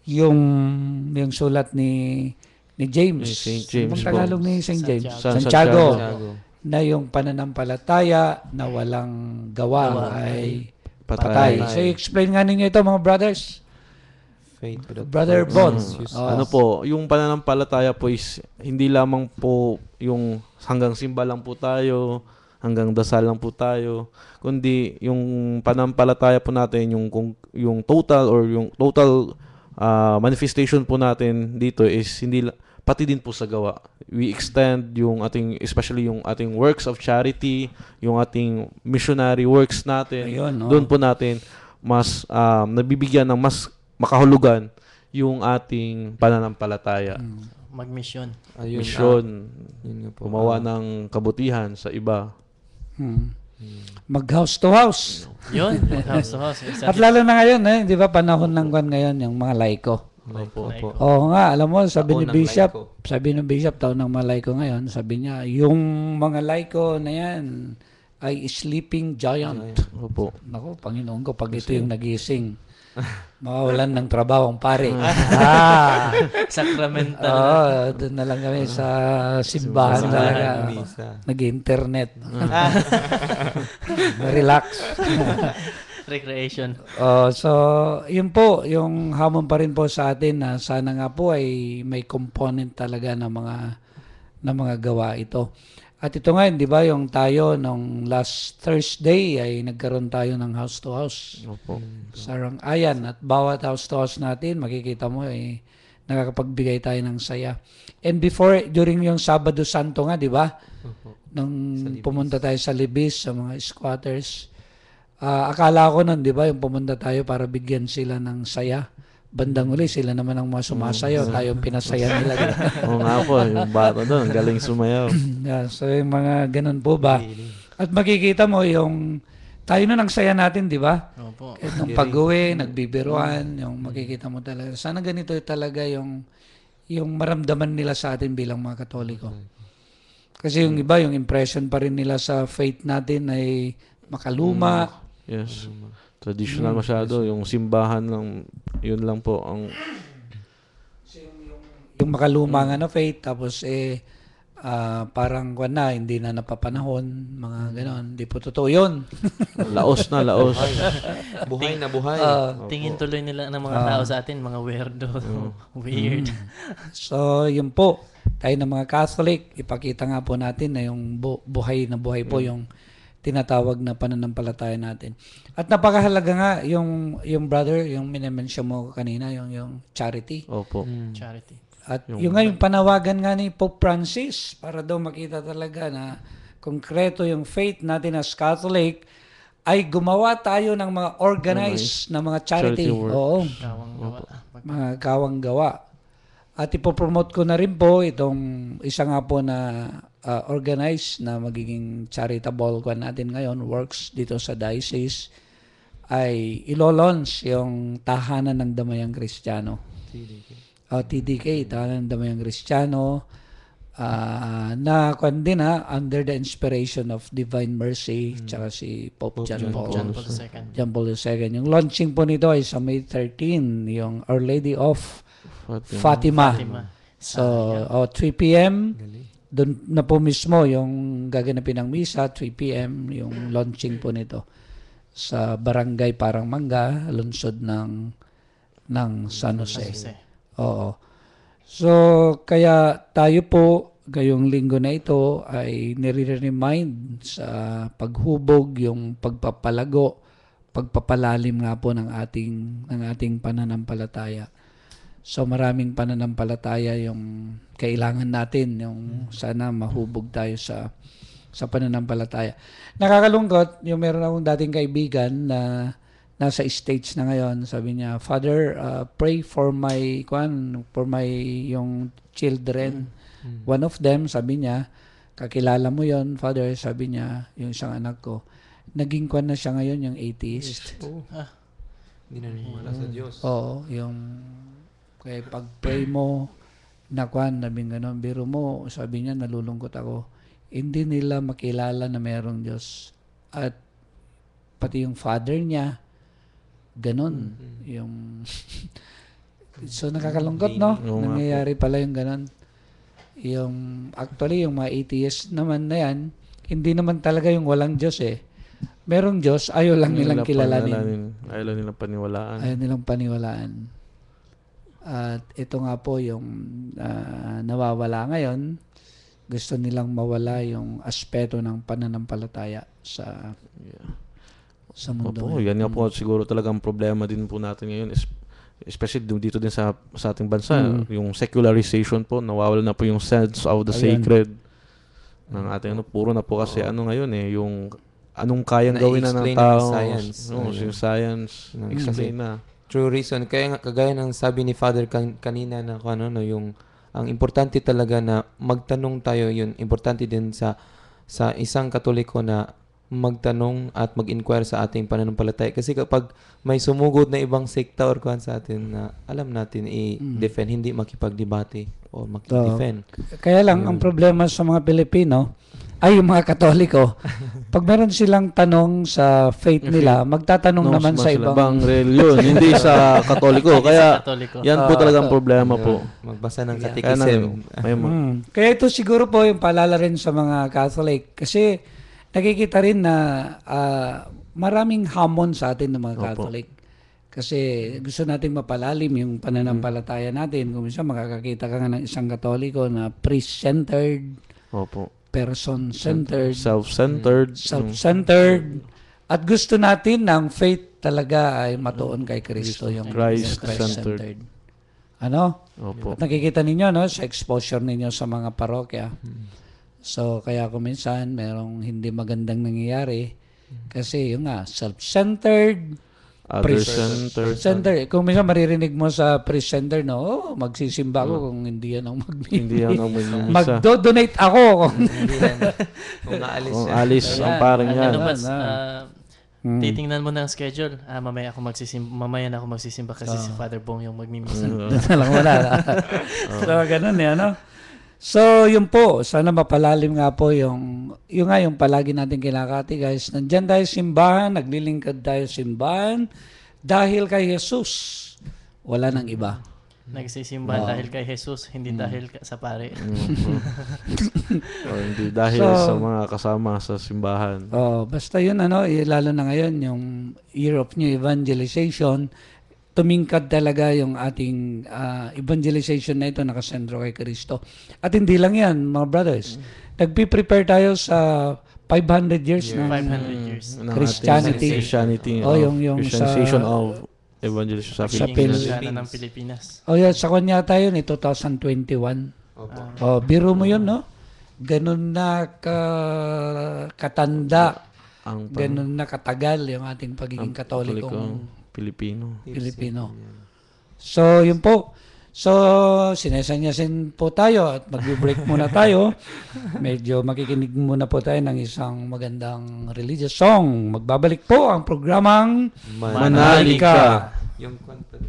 yung sulat ni James, Ni Saint James ang po. Tagalog ni Saint James, Santiago. na yung pananampalataya na walang gawa ay patay. So explain nga ninyo ito, mga brothers. Faith without Brother works Bon. is useless. Oh. Ano po, yung pananampalataya po is hindi lamang po yung hanggang simba lang po tayo, hanggang dasal lang po tayo, kundi yung pananampalataya po natin, yung total manifestation po natin dito is pati din po sa gawa. We extend yung especially yung ating works of charity, yung ating missionary works natin. Ayun, no? Doon po natin mas nabibigyan ng mas makahulugan yung ating pananampalataya. Mag-mission. Ayun, Mission, yun nga po. gumawa ng kabutihan sa iba. Hmm. mag-house to house. Yun, house to house. At lalo na ngayon, di ba panahon ng kwan ngayon, yung mga laiko. Opo. Oo nga, alam mo, sabi ni Taon ng Bishop, laiko. taon ng mga laiko ngayon, sabi niya, yung mga laiko na yan ay sleeping giant. Opo. Naku, Panginoon ko, pag ito yung nagising, mawawalan ng trabaho ang pare. Sacramental. Oo, doon na lang kami sa simbahan talaga. Misa. Nag-internet. Relax. Recreation. So, yun po, yung hamon pa rin po sa atin na sana nga po ay may component talaga ng mga gawa ito. At ito nga, di ba, yung tayo nung last Thursday ay nagkaroon tayo ng house to house Opo. sa Rangayan. At bawat house to house natin, makikita mo ay nakakapagbigay tayo ng saya. And before, during yung Sabado Santo nga, di ba? Nung pumunta tayo sa Libis, sa mga squatters, akala ko nun, di ba, yung pumunta tayo para bigyan sila ng saya. Bandang uli, sila naman ang mga sumasayaw. Tayo ang pinasaya nila. Di ba? Oo nga po, yung bata doon, galing sumayaw. Yeah, so yung mga ganun po ba? At makikita mo yung tayo na ng saya natin, di ba? Opo. Kahit nung pag-uwi, nagbibiruan, yung makikita mo talaga. Sana ganito talaga yung maramdaman nila sa atin bilang mga Katoliko. Kasi yung iba, yung impression pa rin nila sa faith natin ay makaluma. Yes. Traditional masyado. Yung simbahan lang, yun lang po ang... Yung makaluma nga na faith, tapos parang hindi na napapanahon, mga ganon. Hindi po totoo yun. Laos na, laos. Buhay na buhay. Tingin tuloy nila ng mga tao sa atin, mga weirdo. Weird. So, yun po. Tayo ng mga Catholic, ipakita nga po natin na yung buhay na buhay po yung tinatawag na pananampalataya natin. At napakahalaga nga yung brother, yung minimensyon mo kanina, yung charity. Opo. Charity. At yung panawagan nga ni Pope Francis para daw makita talaga na konkreto yung faith natin as Catholic ay gumawa tayo ng mga organized na mga charity. Charity work. Oo. Gawang gawa. Mga gawang gawa. At ipopromote ko na rin po itong isa nga po na organized na magiging charitable kwan natin ngayon, works dito sa diocese, ay ilolons yung Tahanan ng Damayang Kristiyano. TDK, Tahanan ng Damayang Kristiyano, na kwan din under the inspiration of Divine Mercy, tsaka si Pope John Paul John Paul II. John Paul II. Yung launching po nito ay sa May 13, yung Our Lady of Fatima. So, 3 p.m. Doon na po mismo yung gaganapin ng misa, 3 p.m. yung launching po nito sa Barangay Parang Manga, lungsod ng San Jose. Oo. So, kaya tayo po ngayong linggo na ito ay nire-remind sa paghubog yung pagpapalago, pagpapalalim nga po ng ating pananampalataya. So maraming pananampalataya yung kailangan natin, yung sana mahubog tayo sa pananampalataya. Nakakalungkot, yung meron akong dating kaibigan na nasa stage na ngayon, sabi niya, Father, pray for my yung children. One of them, sabi niya, kakilala mo yon, Father, sabi niya, yung isang anak ko, naging na siya ngayon, yung atheist. Hindi na wala sa Diyos. Oo, yung kaya pag-pray mo, nabing gano'n, biro mo, sabi niya, nalulungkot ako. Hindi nila makilala na mayroong Diyos. At pati yung father niya, gano'n. Yung so nakakalungkot, no? Nangyayari pala yung gano'n. Actually, yung mga atheist naman na yan, hindi naman talaga yung walang Diyos eh. Merong Diyos, ayaw lang nilang kilalanin. Ayaw nilang paniwalaan. Ayaw nilang paniwalaan. At ito nga po yung nawawala ngayon. Gusto nilang mawala yung aspeto ng pananampalataya sa mundo. Opo, yan nga po siguro talagang problema din po natin ngayon. Especially dito din sa ating bansa. Yung secularization po, nawawala na po yung sense of the sacred ng ating puro na po kasi ngayon yung anong kayang gawin na ng tao. Yung science. Explain na. True reason. Kaya nga, kagaya ng sabi ni Father kanina na yung ang importante talaga na magtanong tayo, yun importante din sa isang Katoliko na magtanong at mag-inquire sa ating pananampalataya. Kasi kapag may sumugod na ibang sekta or kuhan sa atin na alam natin i-defend, hindi makipag-debate o makipag-defend. Kaya lang, ang problema sa mga Pilipino, ay yung mga Katoliko, pag meron silang tanong sa faith nila, magtatanong naman sa ibang reliyon, hindi sa Katoliko. Kaya Katoliko. yan po talagang problema po. Magbasa ng Kaya catechism. may Kaya ito siguro po yung paalala rin sa mga Catholic. Kasi nakikita rin na maraming hamon sa atin ng mga Catholic. Kasi gusto nating mapalalim yung pananampalataya natin. Kung minsan makakakita ka nga ng isang Katoliko na priest-centered, Opo. person-centered, Self-centered. at gusto natin ng faith talaga ay matuon kay Kristo, yung Christ-centered. Ano? Opo. At nakikita ninyo no sa exposure ninyo sa mga parokya. So kaya kung minsan merong hindi magandang nangyayari kasi yung nga self-centered, Other-centered. Kung minsan maririnig mo sa priest-centered, no, magsisimba ako kung hindi yan ang Hindi yan ang magmimisa. Magdo-donate ako. Kung aalis Kung siya. alis ang parang yan. Ano ba, titingnan mo ng schedule. Mamaya na ako magsisimba kasi si Father Bong yung magmimisa. Lang wala. So, ganun eh, ano? So, yun po. Sana mapalalim nga po yung palagi natin kinakati, guys. Nandyan tayo simbahan, naglilingkad tayo simbahan dahil kay Jesus. Wala nang iba. Nagsisimba dahil kay Jesus, hindi dahil sa pare. O hindi dahil sa mga kasama sa simbahan. Basta yun, lalo na ngayon, yung Year of New Evangelization, tumingkad talaga yung ating evangelization na ito nakasentro kay Kristo. At hindi lang yan, mga brothers. Nagpi-prepare tayo sa 500 years ng 500 years. Christianity. Yung Christianization sa of evangelization sa Sa Pilipinas. Pilipinas. Ng Pilipinas. Sa kanya tayo ni 2021. Biro mo yun, no? Ganun na katanda, ganun na katagal yung ating pagiging Katolikong Pilipino. So, yun po. So, sinesanyasin po tayo at mag-break muna tayo. Medyo makikinig muna po tayo ng isang magandang religious song. Magbabalik po ang programang Manalig Ka. Yung kwento.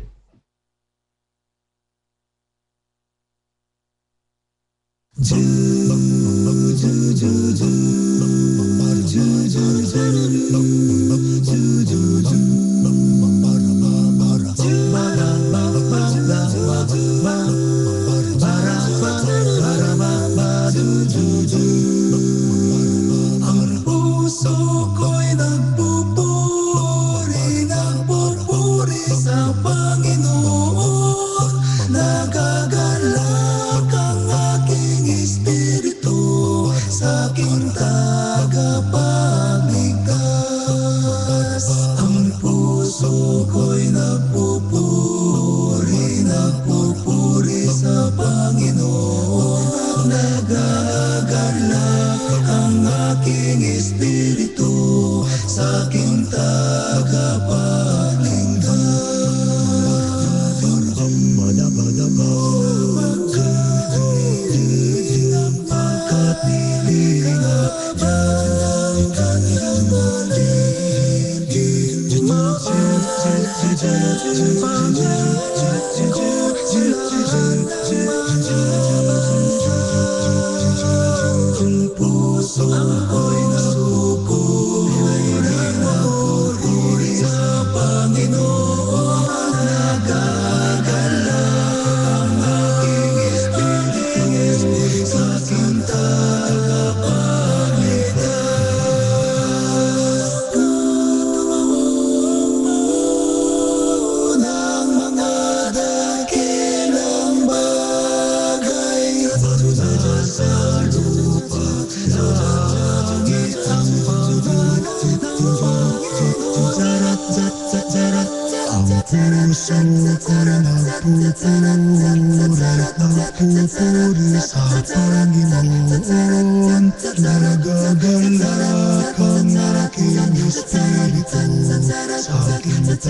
Ang puso ko'y nagpupuri sa Panginoon. Nagagalak ang aking espiritu sa aking tagapagligtas. Ang puso ko'y nagpupuri sa Panginoon. Nagagalak ang aking espiritu sa aking Ang puso ko'y nagpupuri sa Panginoon. Nagagalak ang aking espiritu sa aking tagapagligtas. Ng mga dakilang bagay sa lupa, langit ang pangalan ng Panginoon. Ang puso ko'y nagpupuri sa Panginoon. Nagagalak ang aking espiritu sa aking tagapagligtas.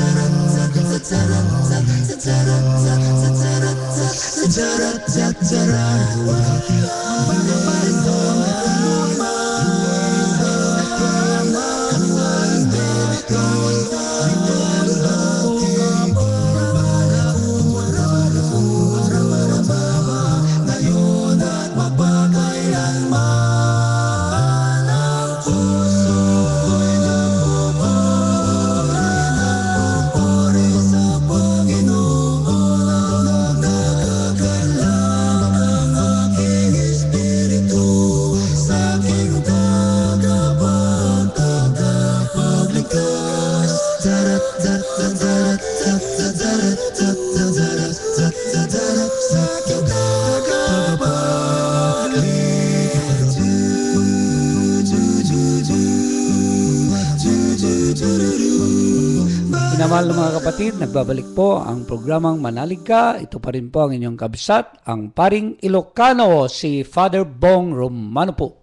Minamahal na mga kapatid, nagbabalik po ang programang Manalig Ka. Ito pa rin po ang inyong kabsat, ang paring Ilocano, si Father Bong Romano po.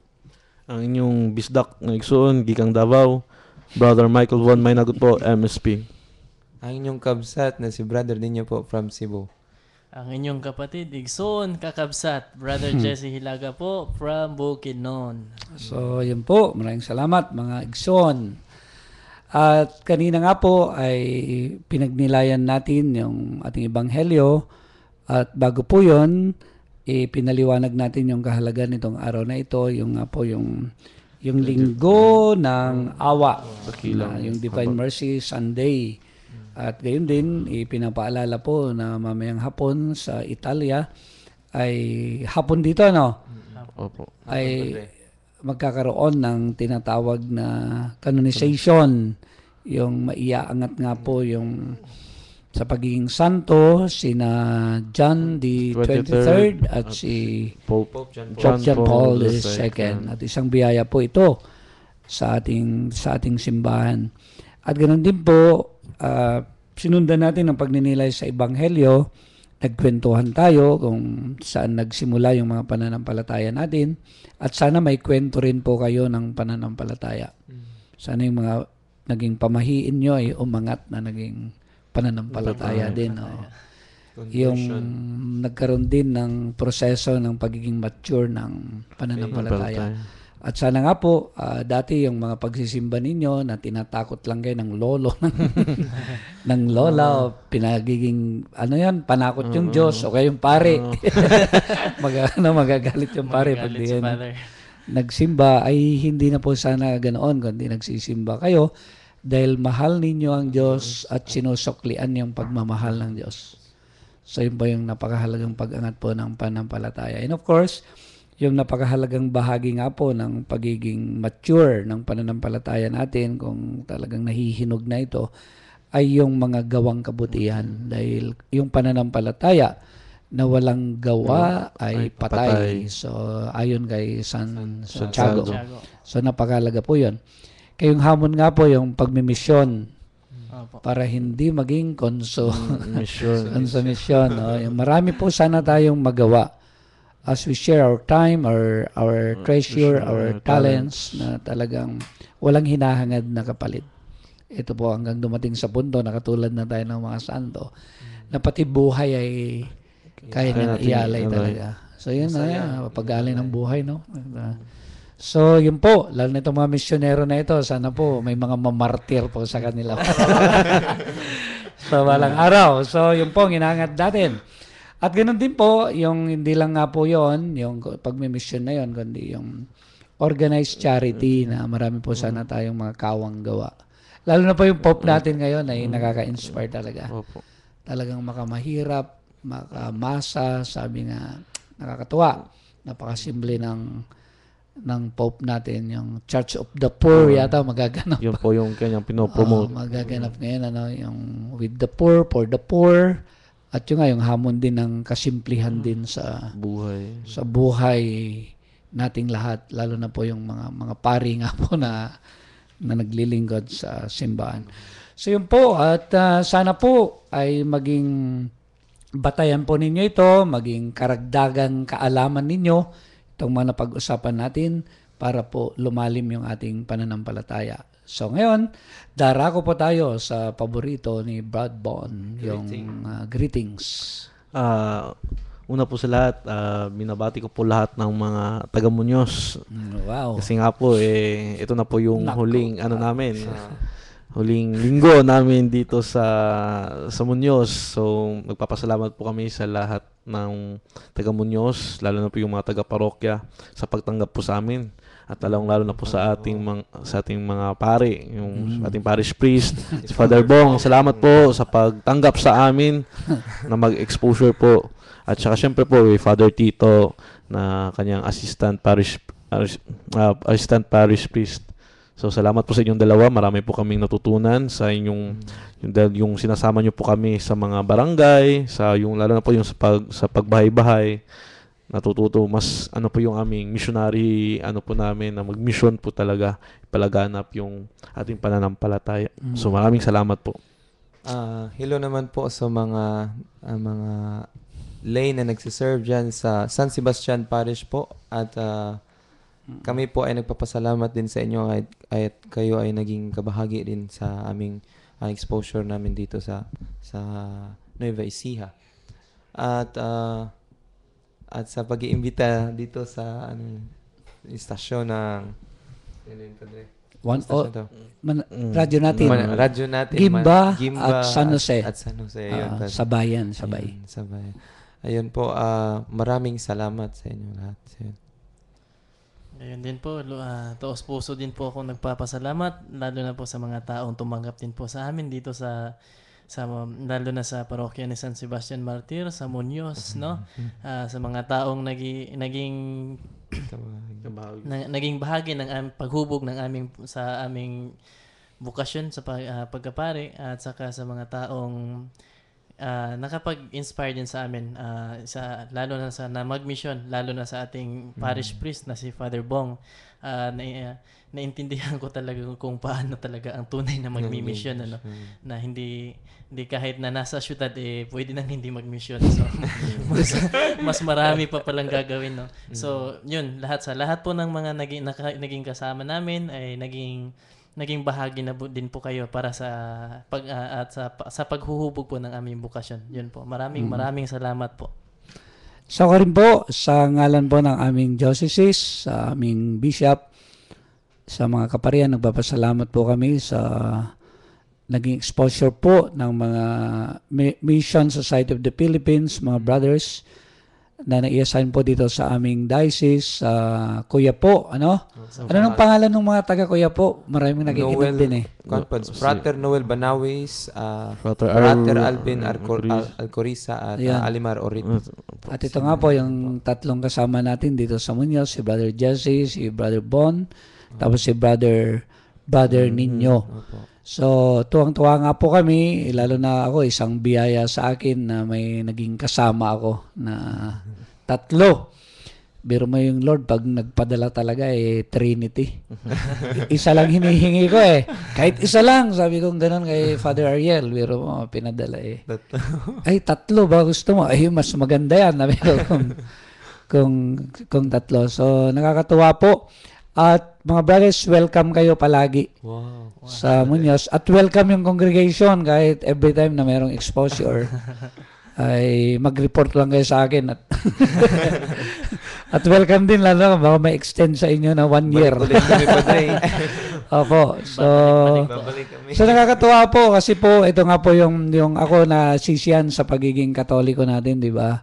Ang inyong bisdak ng igsoon, Gikang Davao, Brother Michael Von Maynagot po, MSP. Ang inyong kabsat na si brother ninyo po from Cebu. Ang inyong kapatid, Igsoon, kakabsat, Brother Jesse Hilaga po from Bukidnon. So, yun po. Maraming salamat mga igsoon. At kanina nga po ay pinagnilayan natin yung ating ebanghelyo. At bago po yun, pinaliwanag natin yung kahalagan nitong araw na ito. Yung nga po yung linggo ng awa. Yung Divine Mercy Sunday. At gayon din, pinapaalala po na mamayang hapon sa Italia ay hapon dito, no? Opo. Ay magkakaroon ng tinatawag na canonization. Yung maiaangat nga po yung sa pagiging santo, sina John the 23rd at si Pope Pope John Paul II. At isang biyaya po ito sa ating simbahan. At ganoon din po, sinundan natin ang pagninilay sa Ebanghelyo, nagkwentuhan tayo kung saan nagsimula yung mga pananampalataya natin at sana may kwento rin po kayo ng pananampalataya. Sana yung mga naging pamahiin nyo ay umangat na naging pananampalataya din. Yung nagkaroon din ng proseso ng pagiging mature ng pananampalataya. At sana nga po, dati yung mga pagsisimba ninyo na tinatakot lang kayo ng lolo, ng lola, o pinagiging, panakot yung Diyos, o kayong pare. Magagalit yung pare pag di nagsimba, ay hindi na po sana ganoon, kundi nagsisimba kayo dahil mahal ninyo ang Diyos at sinusuklian yung pagmamahal ng Diyos. So yun po yung napakahalagang pag-angat po ng pananampalataya. And of course, yung napakahalagang bahagi nga po ng pagiging mature ng pananampalataya natin, kung talagang nahihinog na ito, ay yung mga gawang kabutihan. Dahil yung pananampalataya na walang gawa ay patay. So, ayon kay San Santiago. So, napakahalaga po yun. Kayong hamon nga po yung pagmimisyon para hindi maging konsumisyon. Yung marami po sana tayong magawa as we share our time, our treasure, our talents na talagang walang hinahangad na kapalit. Ito po hanggang dumating sa punto na katulad na tayo ng mga santo na pati buhay ay kaya niyang ialay talaga. So yun na, pag-alay ng buhay, no? So yun po, lalo na itong mga misyonero na ito, sana po may mga mamartir po sa kanila. So walang araw. So yun po, ginangad natin. At ganoon din po, yung hindi lang nga po yon, yung pagmimisyon na yon, kundi yung organized charity na marami po sana tayong mga kawang gawa. Lalo na po yung Pope natin ngayon ay nakaka-inspire talaga. Talagang makamahirap, makamasa, sabi nga, nakakatuwa. Napakasimple ng Pope natin, yung Church of the Poor yata magaganap. Yun po yung kanyang pinopromote. Magaganap ngayon, yung with the poor, for the poor. At yung nga, yung hamon din ng kasimplihan din sa buhay nating lahat, lalo na po yung mga pari nga po na naglilingkod sa simbahan. So yun po, at sana po ay maging batayan po ninyo ito, maging karagdagang kaalaman ninyo itong mga napag-usapan natin para po lumalim yung ating pananampalataya. So ngayon, darako po tayo sa paborito ni Brad Bon, yung greetings. Una po sa lahat, binabati ko po lahat ng mga taga-Muñoz. Wow. Kasi nga po, ito na po yung huling huling linggo namin dito sa Muñoz. So, nagpapasalamat po kami sa lahat ng taga-Muñoz, lalo na po yung mga taga-parokya sa pagtanggap po sa amin. At lalo na po sa ating mga pare, yung ating parish priest, si Father Bong. Salamat po sa pagtanggap sa amin na mag-exposure po. At saka syempre po, Father Tito na kanyang assistant parish priest. So salamat po sa inyong dalawa. Marami po kaming natutunan sa yung sinasama niyo po kami sa mga barangay, lalo na po yung sa pagbahay-bahay. Natututo mas po yung aming missionary po namin na mag-mission po talaga, ipalaganap yung ating pananampalataya. So maraming salamat po. Hello naman po sa mga lay na nagsiserve dyan sa San Sebastian Parish po. At kami po ay nagpapasalamat din sa inyo at kayo ay naging kabahagi din sa aming exposure namin dito sa Nueva Ecija. At sa pag-iimbita dito sa istasyon ng istasyon to? Radyo natin. Radyo natin. Gimba at San Jose. At San Jose. Ayun, sabay. Ayun, sabay. Ayun po, maraming salamat sa inyo lahat. Ayun din po, taos puso din po ako nagpapasalamat, lalo na po sa mga taong tumanggap din po sa amin dito lalo na sa parokya ni San Sebastian Martir, sa Muñoz, no? Sa mga taong naging bahagi ng paghubog sa aming bukasyon sa pagkapare, at saka sa mga taong nakapag-inspire din sa amin, lalo na sa mag-mission, lalo na sa ating parish priest na si Father Bong. Naintindihan ko talaga kung paano talaga ang tunay na magmi-mission, na hindi kahit na nasa syudad pwede nang hindi mag-mission. So mas marami pa palang gagawin, no. So yun, lahat po ng mga naging kasama namin ay naging bahagi na din po kayo para sa paghuhubog po ng aming bukasyon. Yun po. Maraming salamat po. So rin po, sa ngalan po ng aming diocese, sa aming bishop, sa mga kaparian, nagpapasalamat po kami sa naging exposure po ng mga Mission Society of the Philippines, mga brothers, na nai-assign po dito sa aming diocese, Kuya po, ano nang pangalan ng mga taga Kuya po? Maraming nakikinig din Frater Noel Banawis, Frater Alvin Alcoriza, at Alimar Orit. At ito nga po yung tatlong kasama natin dito sa Muñoz, si Brother Jesse, si Brother Bon, tapos si Brother Nino. So, tuwang-tuwa nga po kami, lalo na ako, isang biyaya sa akin na may naging kasama ako na 3. Biro mo yung Lord, pag nagpadala talaga, Trinity. Isa lang hinihingi ko Kahit isa lang, sabi ko gano'n kay Father Ariel, biro mo, pinadala Ay, 3 ba gusto mo? Ay, mas maganda yan. Sabi ko kung 3. So, nakakatuwa po. At mga brothers, welcome kayo palagi sa Muñoz. At welcome yung congregation kahit every time na mayroong exposure ay mag-report lang kayo sa akin. At welcome din lalo, baka may extend sa inyo na 1 year. Opo. So nakakatuwa po kasi po ito nga po yung ako na sisiyan sa pagiging Katoliko natin, di ba?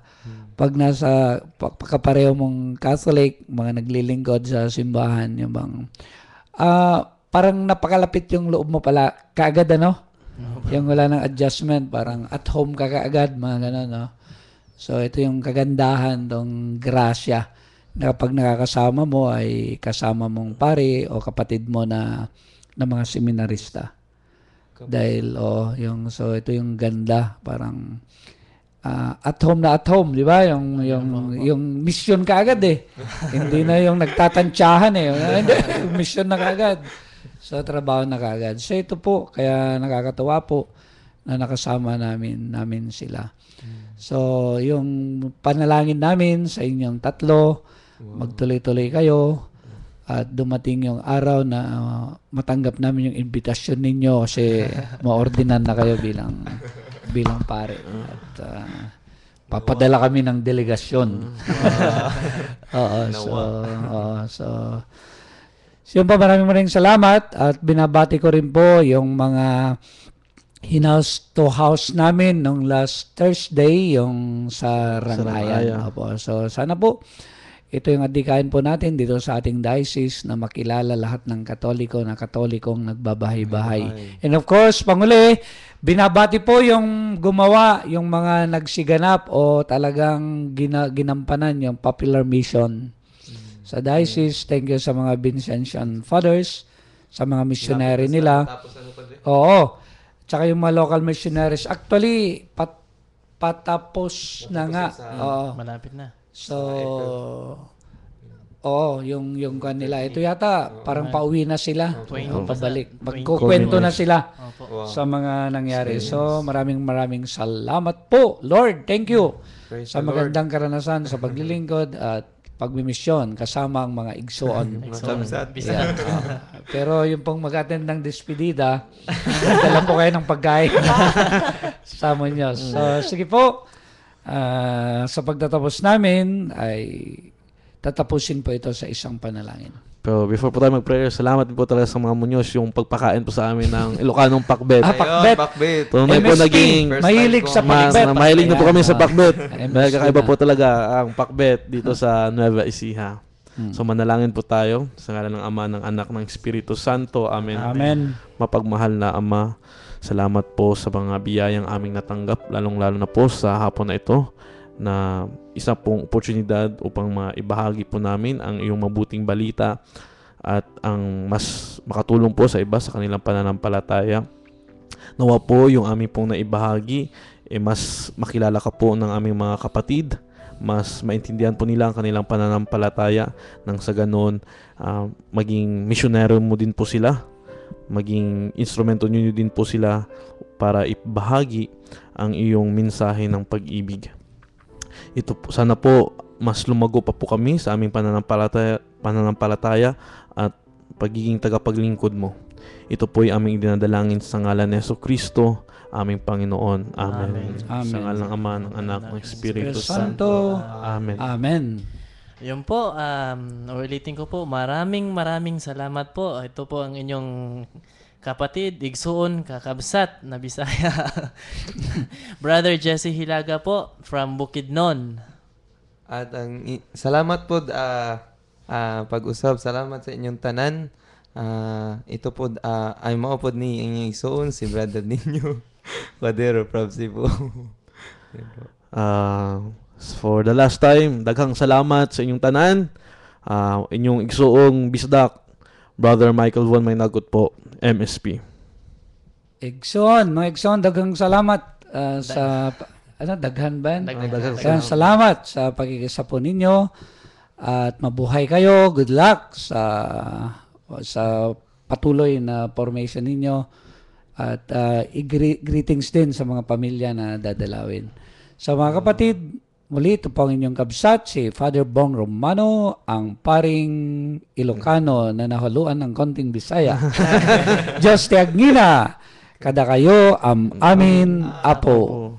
Pag nasa pagkapareho mong Catholic, mga naglilingkod sa simbahan, yung bang parang napakalapit yung loob mo pala kaagad, yung wala ng adjustment, parang at home ka kaagad, mga gano'n, no? So ito yung kagandahan tong grasya na kapag nakakasama mo ay kasama mong pare o kapatid mo na mga seminarista. Dahil so ito yung ganda, parang at home, di ba? Yung mission ka agad Hindi na yung nagtatansyahan mission na kaagad. So trabaho na kaagad. So ito po, kaya nakakatuwa po na nakasama namin sila. So yung panalangin namin sa inyong 3, magtuloy-tuloy kayo at dumating yung araw na matanggap namin yung invitation ninyo kasi maordinan na kayo bilang pare. At papadala kami ng delegasyon. So yun pa, maraming salamat at binabati ko rin po yung mga in-house to house namin nung last Thursday, yung sa Rangayan. So sana po ito yung adikain po natin dito sa ating diocese na makilala lahat ng Katoliko na Katolikong nagbabahay-bahay. And of course, Panguli, binabati po yung gumawa, yung mga nagsiganap o talagang ginampanan yung popular mission sa diocese. Thank you sa mga Vincentian Fathers, sa mga missionary nila. Oo. Tsaka yung mga local missionaries. Actually, patapos na nga. Malapit na. So, yung kanila. Ito yata, parang pauwi na sila. O pabalik. Magkukwento na sila Opo. sa mga nangyari. So, maraming salamat po. Lord, thank you Praise sa the Lord. magandang karanasan sa paglilingkod at pagmimisyon kasama ang mga igsoon. Yeah. Pero yung pong mag-attend ng despedida, dala po kayo ng pagkain sa nyo. So, sige po. Sa pagtatapos namin ay tatapusin po ito sa isang panalangin. Pero before po tayo mag-prayer, salamat din po talaga sa mga Munyos yung pagpakain po sa amin ng Ilocanong pakbet. Pakbet. Pakbet. Tunay po MSP, naging mahilig sa pakbet. mahilig na po kami sa pakbet. MSP Dahil kakaiba na. po talaga ang pakbet dito sa Nueva Ecija. So manalangin po tayo sa ngalan ng Ama, ng Anak, ng Espiritu Santo. Amen. Amen. Mapagmahal na Ama, salamat po sa mga biyayang aming natanggap, lalong-lalo na po sa hapon na ito, na isa pong oportunidad upang maibahagi po namin ang iyong mabuting balita at ang mas makatulong po sa iba sa kanilang pananampalataya. Nawa po yung aming pong naibahagi, mas makilala ka po ng aming mga kapatid, mas maintindihan po nila ang kanilang pananampalataya, nang sa ganon maging misyonero mo din po sila, maging instrumento nyo din po sila para ibahagi ang iyong mensahe ng pag-ibig. Ito po, sana po mas lumago pa po kami sa aming pananampalataya at pagiging tagapaglingkod mo. Ito po ay aming dinadalangin sa ngalan ni Jesucristo, aming Panginoon. Amen. Amen. Sa ngalan ng Ama, ng Anak, ng Espiritu Espiritu Santo. Santo. Amen. Amen. Yun po, ulitin ko po, maraming salamat po. Ito po ang inyong kapatid, igsuon, kakabsat na Bisaya. Brother Jesse Hilaga po from Bukidnon. At salamat po pag-usab. Salamat sa inyong tanan. Ito po ay maupod ni inyong igsuon si brother ninyo. Padero from Cebu. For the last time, daghang salamat sa inyong tanan. Inyong igsuong bisdak, Brother Michael Von Maynagot po, MSP. mga Igsoon, daghang salamat sa daghan ba? Daghang salamat sa pakikisapo ninyo at mabuhay kayo. Good luck sa patuloy na formation ninyo at greetings din sa mga pamilya na dadalawin. Sa mga kapatid, muli ito po ang inyong kabsat, si Father Bong Romano, ang paring Ilocano na nahaluan ng konting Bisaya. Diyos ti Agnina, kada kayo amin apo.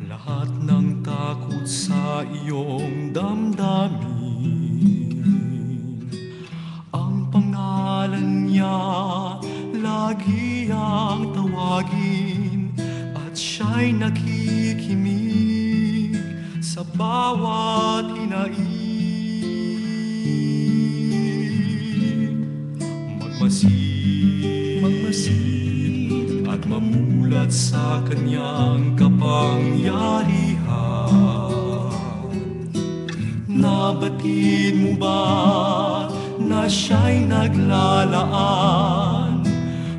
Lahat ng takot sa iyong damdamin, ang pangalan niya lagi ang tawagin, at siya'y nakikinig sa bawat hinaing. Magmasid at mamulat sa kanyang kapangyarihan. Nabatid mo ba na siya'y naglalaan,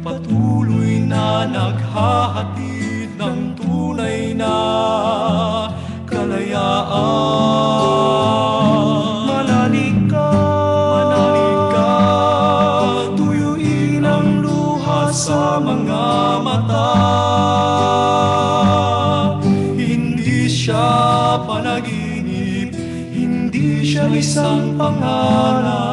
patuloy na naghahatid ng tunay na kalayaan? Manalig ka, tuyuin ang luha sa mga mata. Hindi siya panaginip, hindi siya isang pangalan.